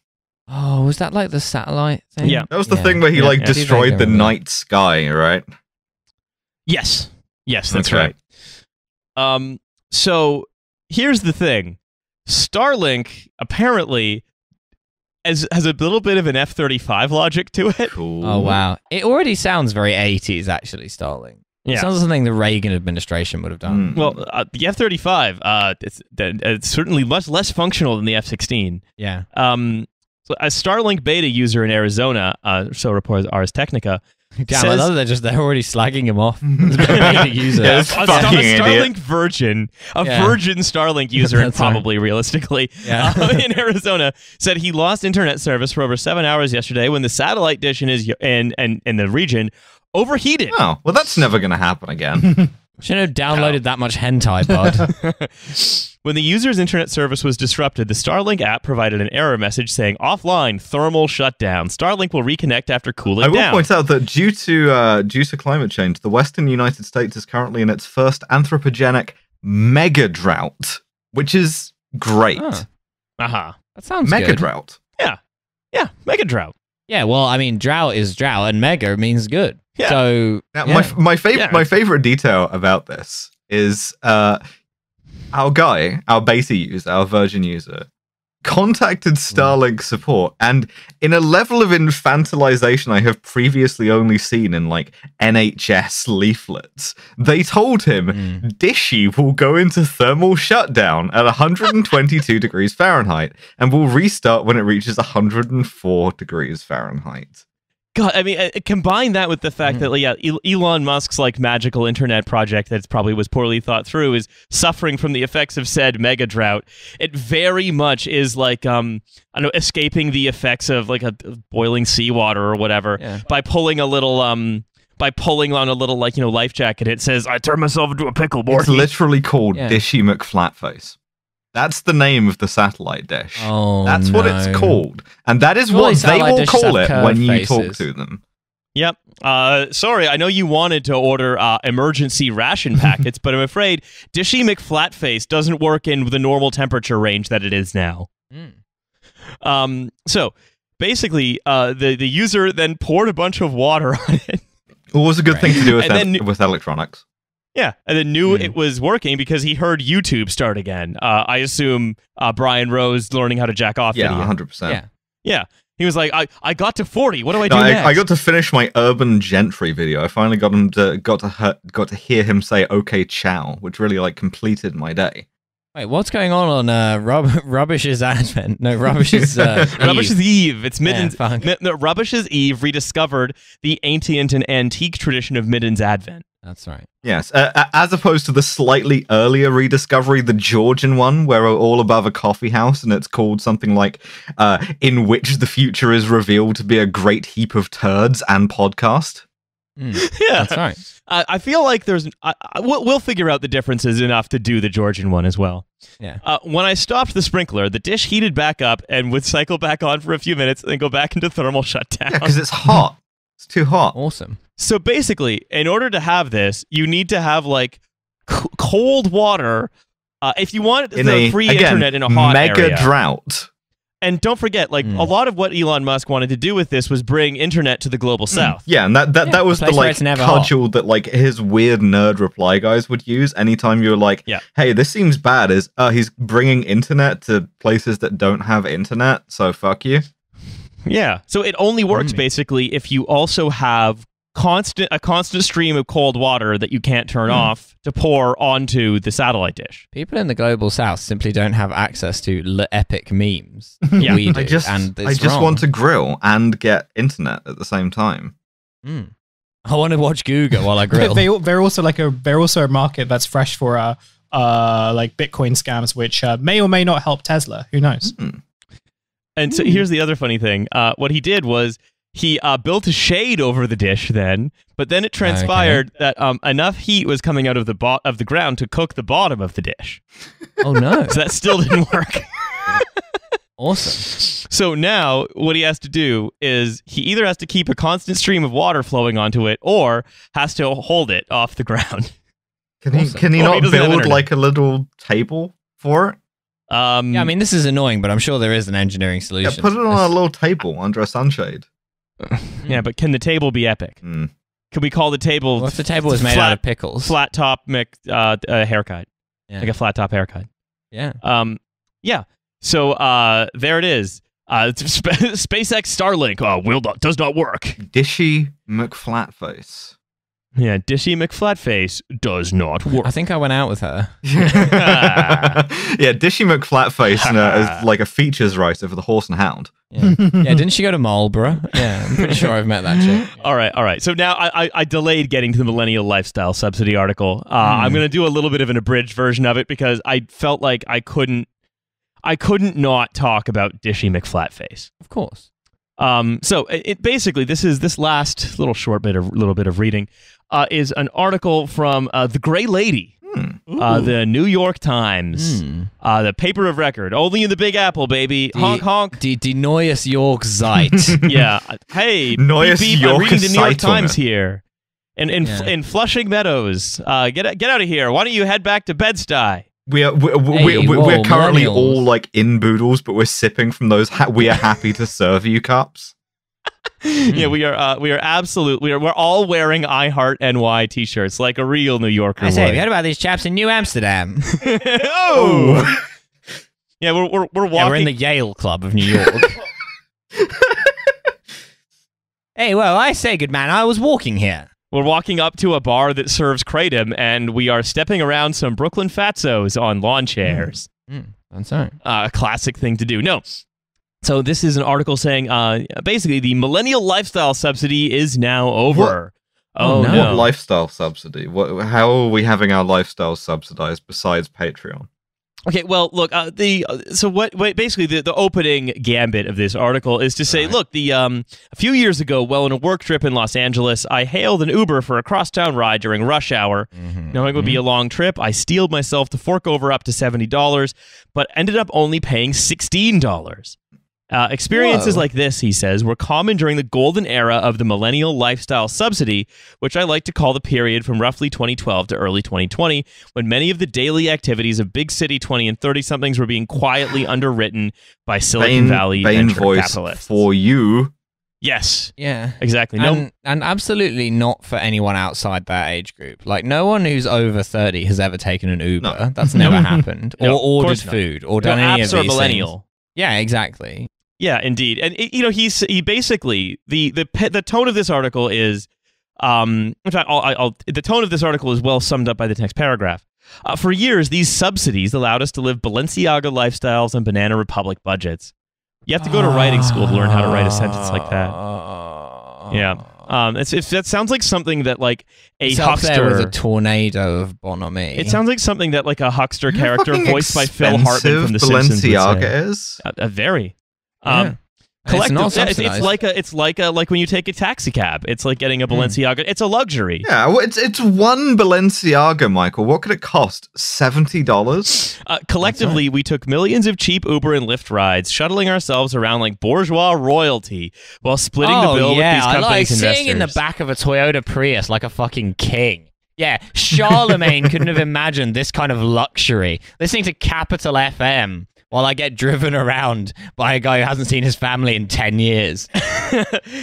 Oh, was that like the satellite thing? Yeah. That was the thing where he destroyed the night sky, right? Yes, that's right. So, here's the thing. Starlink, apparently... has a little bit of an F-35 logic to it. Cool. Oh, wow. It already sounds very 80s, actually, Starlink. Yeah. It sounds like something the Reagan administration would have done. Well, the F-35, it's certainly much less functional than the F-16. Yeah. So a Starlink beta user in Arizona, so reports Ars Technica, Damn, I love that they're already slagging him off. A user. Yeah, a Starlink virgin, virgin Starlink user, probably realistically, in Arizona, said he lost internet service for over 7 hours yesterday when the satellite dish in the region overheated. Oh, well, that's never going to happen again. Shouldn't have downloaded that much hentai, bud. When the user's internet service was disrupted, the Starlink app provided an error message saying offline thermal shutdown. Starlink will reconnect after cooling down. I will point out that due to climate change, the Western United States is currently in its first anthropogenic mega drought, which is great. That sounds mega good. drought. Yeah, mega drought. Yeah, well, I mean, drought is drought, and mega means good. Yeah. So now, my favorite detail about this is our beta user, our Virgin user, contacted Starlink support, and in a level of infantilization I have previously only seen in like NHS leaflets, they told him Dishy will go into thermal shutdown at 122 degrees Fahrenheit and will restart when it reaches 104 degrees Fahrenheit. God, I mean, combine that with the fact that Elon Musk's like magical internet project that probably was poorly thought through is suffering from the effects of said mega drought. It very much is like I don't know, escaping the effects of like a boiling seawater or whatever by pulling on a little like life jacket. It says, "I turn myself into a pickleboard." It's literally called Dishy McFlatface. That's the name of the satellite dish. Oh, That's what it's called. And that is what they will call it when you talk to them. Yep. Sorry, I know you wanted to order emergency ration packets, but I'm afraid Dishy McFlatface doesn't work in the normal temperature range that it is now. So basically, the user then poured a bunch of water on it. What was a good thing to do with electronics? Yeah, and then knew it was working because he heard YouTube start again. I assume Brian Rose learning how to jack off Yeah, video. 100%. Yeah. He was like, I got to 40. What do I do No, next? I got to finish my Urban Gentry video. I finally got to hear him say "Okay, ciao," which really like completed my day. Wait, what's going on Rubbish's Advent? No, Rubbish's Rubbish's Eve. It's Midden's. fuck. Rubbish's Eve rediscovered the ancient and antique tradition of Midden's Advent. That's right. Yes, as opposed to the slightly earlier rediscovery, the Georgian one, where we're all above a coffee house, and it's called something like "In which the future is revealed to be a great heap of turds and podcast." Yeah, That's right. I feel like there's. We'll figure out the differences enough to do the Georgian one as well. Yeah. When I stopped the sprinkler, the dish heated back up and would cycle back on for a few minutes and then go back into thermal shutdown. Yeah, because it's hot. It's too hot. Awesome. So basically, in order to have this, you need to have like cold water. If you want the free internet in a hot mega area. drought. And don't forget, like a lot of what Elon Musk wanted to do with this was bring internet to the global south. Yeah, and that was the place where like it's never cudgel that like his weird nerd reply guys would use anytime you were like, hey, this seems bad. He's bringing internet to places that don't have internet, so fuck you. Yeah, so it only works basically if you also have a constant stream of cold water that you can't turn off to pour onto the satellite dish. People in the global south simply don't have access to epic memes. Yeah. We do, I just want to grill and get internet at the same time. I want to watch Google while I grill. They're also a market that's fresh for like Bitcoin scams, which may or may not help Tesla. Who knows? And so here's the other funny thing. What he did was he built a shade over the dish then, but then it transpired that enough heat was coming out of the ground to cook the bottom of the dish. Oh no. So that still didn't work. Awesome. So now what he has to do is he either has to keep a constant stream of water flowing onto it or has to hold it off the ground. Can he not build like a little table for it? Yeah, I mean, this is annoying, but I'm sure there is an engineering solution. Yeah, put it on a little table under a sunshade. Yeah, but can the table be epic? Can we call the table? What if the table was made out of pickles? Flat top haircut, like a flat top haircut. Yeah. Yeah. So there it is. SpaceX Starlink does not work. Dishy McFlatface. Yeah, Dishy McFlatface does not work. I think I went out with her. Yeah, Dishy McFlatface is like a features writer for the Horse and Hound. Yeah. Didn't she go to Marlborough? Yeah, I'm pretty sure I've met that chick. All right. So now I delayed getting to the millennial lifestyle subsidy article. I'm going to do a little bit of an abridged version of it because I felt like I couldn't not talk about Dishy McFlatface. Of course. So it basically this last little bit of reading is an article from the Gray Lady, the New York Times, the paper of record, only in the Big Apple, baby. Honk honk. Die Neues York Zeit. Yeah. Hey, Neues beep, beep, York I'm reading the New York Zeitung. Times here, in Flushing Meadows. Get out of here. Why don't you head back to Bed-Stuy? We're whoa, currently millennials. all like in boodles, but we're sipping from those we are happy to serve you cups. Yeah, we are absolutely we're all wearing I Heart NY t-shirts like a real New Yorker. I say, have would. you heard about these chaps in New Amsterdam? Oh. Yeah, we're walking. Yeah, we're in the Yale Club of New York. Hey, well, I say, good man, I was walking here. We're walking up to a bar that serves kratom, and we are stepping around some Brooklyn fatzos on lawn chairs. That's right. A classic thing to do. No. So this is an article saying, basically, the millennial lifestyle subsidy is now over. What? Oh, no. no. What lifestyle subsidy? How are we having our lifestyle subsidized besides Patreon? Okay, well, look, basically the opening gambit of this article is to say, look, a few years ago, while on a work trip in Los Angeles, I hailed an Uber for a crosstown ride during rush hour. Knowing it would be a long trip, I steeled myself to fork over up to $70, but ended up only paying $16. Experiences like this, he says, were common during the golden era of the millennial lifestyle subsidy, which I like to call the period from roughly 2012 to early 2020, when many of the daily activities of big city 20 and 30-somethings were being quietly underwritten by Silicon Valley venture voice capitalists. for you. Yes. Yeah. Exactly. And absolutely not for anyone outside that age group. Like, no one who's over 30 has ever taken an Uber. No. That's never happened. No, or of ordered course not. food. Or done any of apps are these millennial. things. Yeah, exactly. Yeah, indeed. And he basically the tone of this article is in fact the tone of this article is well summed up by the next paragraph. For years, these subsidies allowed us to live Balenciaga lifestyles and Banana Republic budgets. You have to go to writing school to learn how to write a sentence like that. Yeah. That sounds like something that like a It's up there huckster. with a tornado of bonhomie. It sounds like something that like a huckster You know how character fucking voiced by Phil Hartman from The Simpsons would Balenciaga say. is. Very. Yeah. Collective. It's not It's subsidized. like when you take a taxi cab. It's like getting a Balenciaga. It's a luxury. Yeah, well, it's one Balenciaga, Michael. What could it cost? $70? Collectively, we took millions of cheap Uber and Lyft rides, shuttling ourselves around like bourgeois royalty while splitting the bill with these I companies' like investors. sitting in the back of a Toyota Prius like a fucking king. Yeah, Charlemagne couldn't have imagined this kind of luxury. Listening to Capital FM while I get driven around by a guy who hasn't seen his family in 10 years.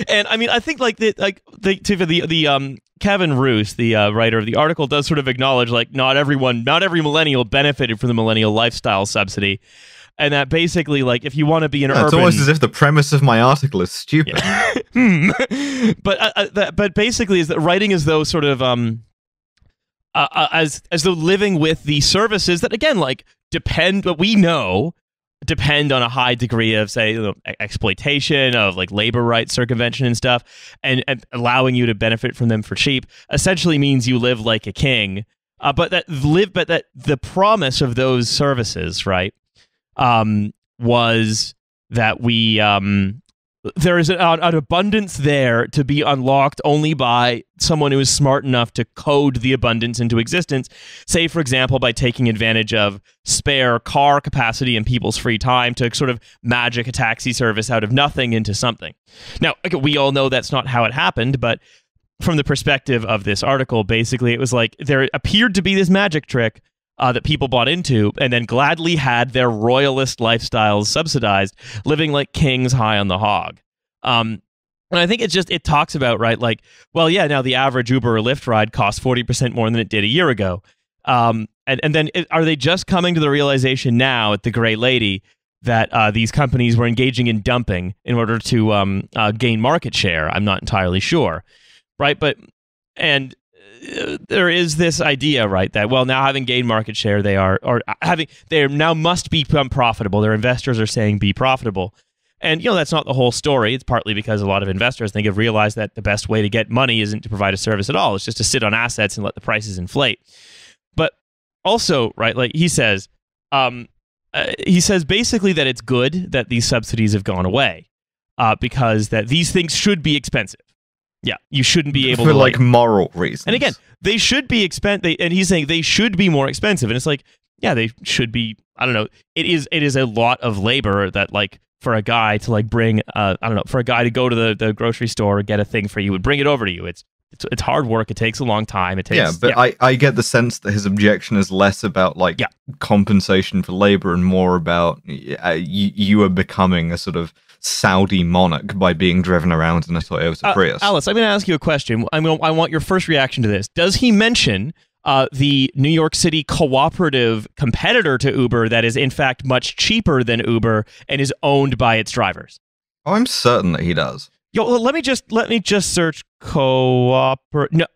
And I mean, I think like the Kevin Roos, the writer of the article, does sort of acknowledge like not every millennial benefited from the millennial lifestyle subsidy, and that basically like if you want to be an urban, It's almost as if the premise of my article is stupid. but basically is that writing as though sort of as though living with the services that again like depend on a high degree of say exploitation of like labor rights circumvention and stuff, and allowing you to benefit from them for cheap essentially means you live like a king, but that the promise of those services, right, was that we there is an abundance there to be unlocked only by someone who is smart enough to code the abundance into existence. Say, for example, by taking advantage of spare car capacity and people's free time to sort of magic a taxi service out of nothing into something. Now, we all know that's not how it happened, but from the perspective of this article, basically it was like there appeared to be this magic trick that people bought into and then gladly had their royalist lifestyles subsidized, living like kings high on the hog. And I think it talks about, right, like, well, yeah, now the average Uber or Lyft ride costs 40% more than it did a year ago. And then are they just coming to the realization now at the Gray Lady that these companies were engaging in dumping in order to gain market share? I'm not entirely sure, right? But there is this idea, right, that well, now having gained market share, they now must become profitable. Their investors are saying be profitable, and that's not the whole story. It's partly because a lot of investors think have realized that the best way to get money isn't to provide a service at all. It's just to sit on assets and let the prices inflate. But also, right, like he says basically that it's good that these subsidies have gone away because that these things should be expensive. Yeah, you shouldn't be able for to like moral reasons. And again, they should be expensive. And he's saying they should be more expensive. And it's like, yeah, they should be. I don't know. It is a lot of labor that like for a guy to like bring. I don't know, for a guy to go to the grocery store or get a thing for you and bring it over to you. It's hard work. It takes a long time. It takes. Yeah, but I get the sense that his objection is less about like compensation for labor and more about you are becoming a sort of Saudi monarch by being driven around in a Toyota Prius. Alice, I'm going to ask you a question. I want your first reaction to this. Does he mention the New York City cooperative competitor to Uber that is in fact much cheaper than Uber and is owned by its drivers? Oh, I'm certain that he does. Yo, let me just search cooperative. No,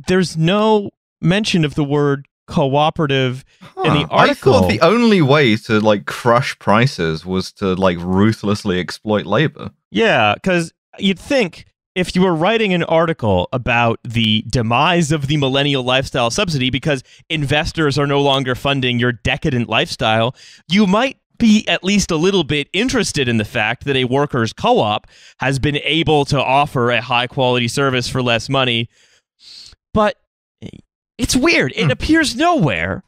there's no mention of the word cooperative in the article. I thought the only way to like crush prices was to like ruthlessly exploit labor. Yeah, because you'd think if you were writing an article about the demise of the millennial lifestyle subsidy because investors are no longer funding your decadent lifestyle, you might be at least a little bit interested in the fact that a workers' co-op has been able to offer a high-quality service for less money. But it's weird. It appears nowhere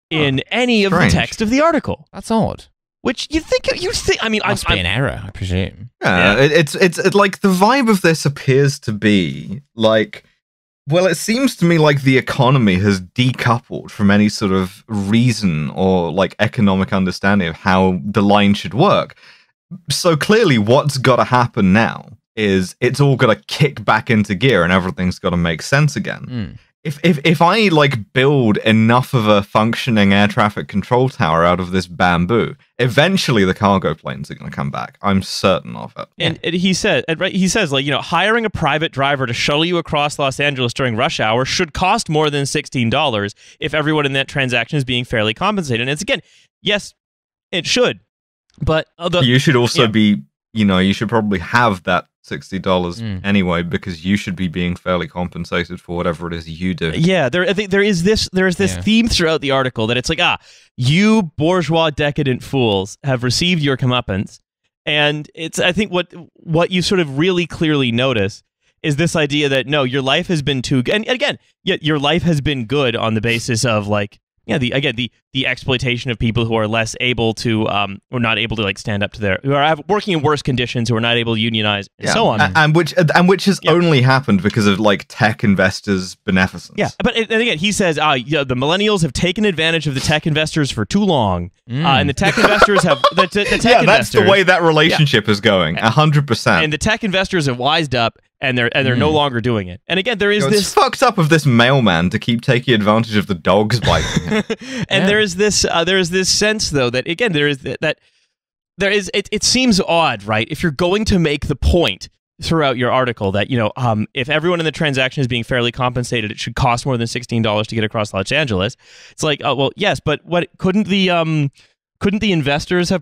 in any of the text of the article. That's odd. Which you think. I mean, must be an error, I presume. Yeah, it's like the vibe of this appears to be like, well, it seems to me like the economy has decoupled from any sort of reason or like economic understanding of how the line should work. So clearly, what's got to happen now is it's all got to kick back into gear and everything's got to make sense again. If I like build enough of a functioning air traffic control tower out of this bamboo, eventually the cargo planes are going to come back. I'm certain of it. And he says, like, hiring a private driver to shuttle you across Los Angeles during rush hour should cost more than $16 if everyone in that transaction is being fairly compensated. And it's, again, yes, it should. But you should also be, you should probably have that $60 anyway, because you should be being fairly compensated for whatever it is you do. Yeah, I think there is this theme throughout the article that it's like, you bourgeois decadent fools have received your comeuppance, and it's, I think what you sort of really clearly notice is this idea that no, your life has been too good, and again, your life has been good on the basis of like, the exploitation of people who are less able to, or not able to like stand up to who are working in worse conditions, who are not able to unionize, and so on. And which has only happened because of like tech investors' beneficence. Yeah, but and again, he says, the millennials have taken advantage of the tech investors for too long, and the tech investors have the tech investors. That's the way that relationship is going, 100%. And the tech investors have wised up. And they're no longer doing it. And again, there is this it's fucked up of this mailman to keep taking advantage of the dogs biting him. And there is this sense though that again it seems odd, right? If you're going to make the point throughout your article that if everyone in the transaction is being fairly compensated, it should cost more than $16 to get across Los Angeles. It's like, oh well, yes, but what couldn't the investors have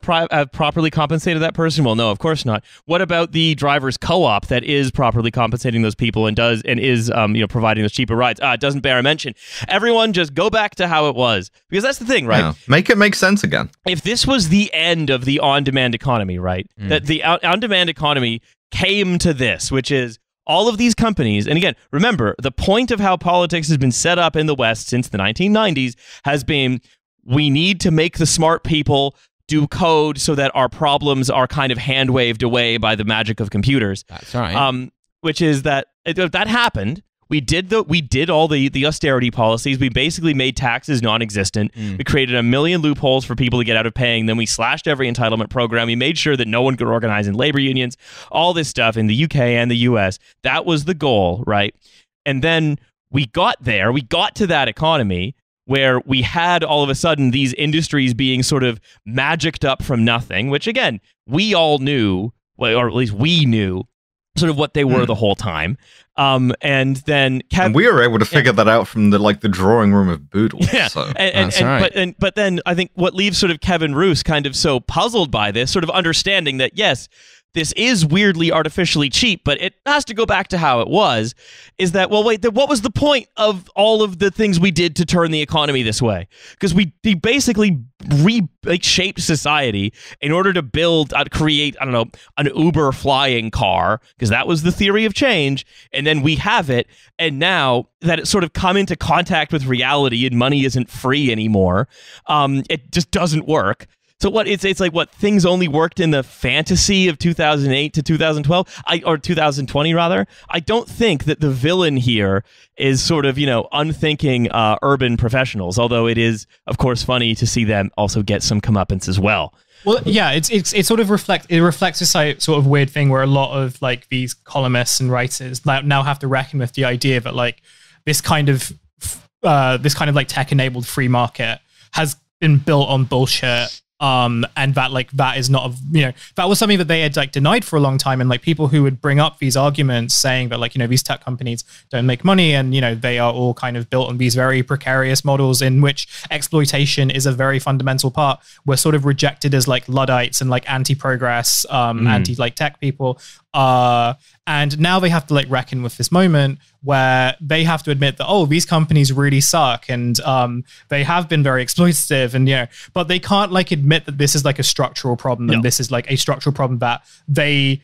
properly compensated that person? Well, no, of course not. What about the driver's co-op that is properly compensating those people and is providing those cheaper rides? It doesn't bear a mention. Everyone just go back to how it was, because that's the thing, right? Yeah. Make it make sense again. If this was the end of the on-demand economy, right? That the on-demand economy came to this, which is all of these companies, and again, remember, the point of how politics has been set up in the West since the 1990s has been, we need to make the smart people do code so that our problems are kind of hand-waved away by the magic of computers. That's right. Which is that happened. We did all the austerity policies. We basically made taxes non-existent. We created a million loopholes for people to get out of paying. Then we slashed every entitlement program. We made sure that no one could organize in labor unions. All this stuff in the UK and the US. That was the goal, right? And then we got there. We got to that economy where we had all of a sudden these industries being sort of magicked up from nothing, which again, we all knew, or at least we knew, sort of what they were the whole time. And then and we were able to figure that out from the drawing room of Boodle. Yeah, so. But then I think what leaves sort of Kevin Roose kind of so puzzled by this, sort of understanding that yes, this is weirdly artificially cheap, but it has to go back to how it was, is that, well, wait, what was the point of all of the things we did to turn the economy this way? Because we basically shaped society in order to create, I don't know, an Uber flying car, because that was the theory of change, and then we have it, and now that it's sort of come into contact with reality and money isn't free anymore, it just doesn't work. So it's like what things only worked in the fantasy of 2008 to 2012 or 2020 rather. I don't think that the villain here is sort of unthinking urban professionals, although it is of course funny to see them also get some comeuppance as well. Well, yeah, it sort of reflects this sort of weird thing where a lot of like these columnists and writers now have to reckon with the idea that like this kind of like tech-enabled free market has been built on bullshit. And that is not that was something that they had like denied for a long time, and like people who would bring up these arguments saying that these tech companies don't make money and they are all kind of built on these very precarious models in which exploitation is a very fundamental part, were sort of rejected as like Luddites and like anti-progress, anti like tech people. And now they have to like reckon with this moment where they have to admit that, these companies really suck and they have been very exploitative and but they can't like admit that this is like a structural problem and this is like a structural problem that they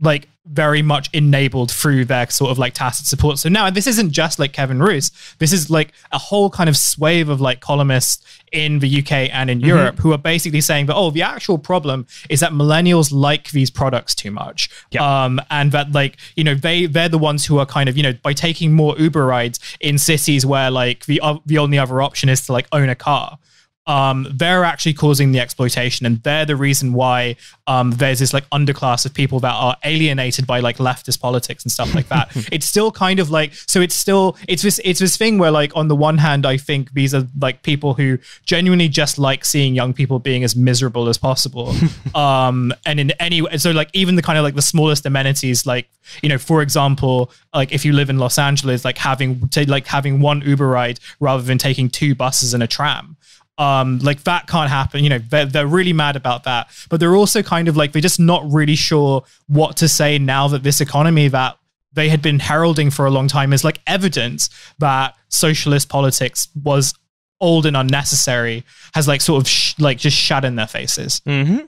like very much enabled through their sort of like tacit support. So now this isn't just like Kevin Roose. This is like a whole kind of swathe of like columnists in the UK and in Europe who are basically saying that, the actual problem is that millennials like these products too much. And that like, they're the ones who are kind of, by taking more Uber rides in cities where like the only other option is to like own a car. they're actually causing the exploitation, and they're the reason why there's this like underclass of people that are alienated by like leftist politics and stuff like that. It's still kind of like, so it's this thing where like on the one hand, I think these are like people who genuinely just like seeing young people being as miserable as possible. And in any way, so like even the kind of like the smallest amenities, like, you know, for example, like if you live in Los Angeles, like having one Uber ride rather than taking 2 buses and a tram. Like that can't happen. You know, they're really mad about that, but they're also kind of like, they're just not really sure what to say now that this economy that they had been heralding for a long time is like evidence that socialist politics was old and unnecessary has like sort of just shut in their faces. Mm-hmm.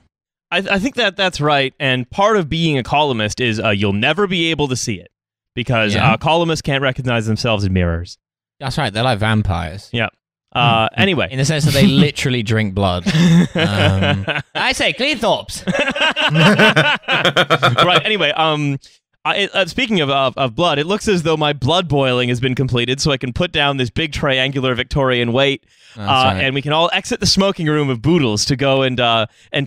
I think that's right. And part of being a columnist is you'll never be able to see it because columnists can't recognize themselves in mirrors. That's right. They're like vampires. Yeah. Anyway, in the sense that they literally drink blood. I say, Cleethorpes. Right. Anyway, speaking of blood, it looks as though my blood boiling has been completed, so I can put down this big triangular Victorian weight, right. and we can all exit the smoking room of Boodles to go and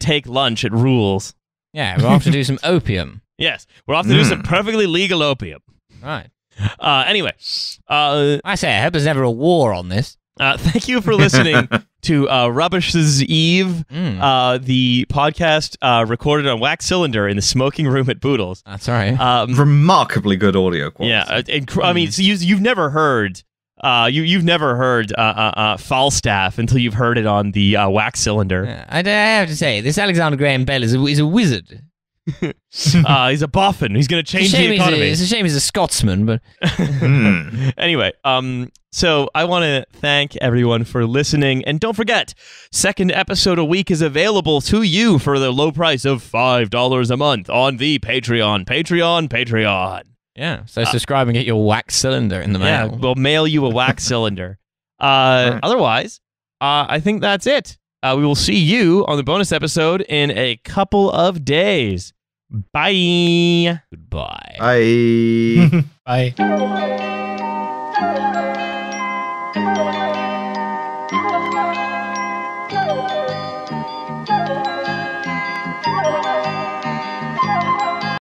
take lunch at Rules. Yeah, we're off to do some opium. Yes, we're off to do some perfectly legal opium. Right. Anyway, I say, I hope there's never a war on this. Thank you for listening to Rubbish's Eve, the podcast recorded on wax cylinder in the smoking room at Boodles. That's right. Remarkably good audio quality. Yeah, I mean, so you've never heard you've never heard Falstaff until you've heard it on the wax cylinder. Yeah, I have to say, this Alexander Graham Bell is a wizard. He's a boffin. He's going to change the economy. It's a shame he's a Scotsman, but anyway, so I want to thank everyone for listening, and don't forget, second episode a week is available to you for the low price of $5 a month on the Patreon. Yeah, so subscribe and get your wax cylinder in the mail. Yeah, we'll mail you a wax cylinder. Otherwise, I think that's it. We will see you on the bonus episode in a couple of days. Bye. Goodbye. Bye. Bye.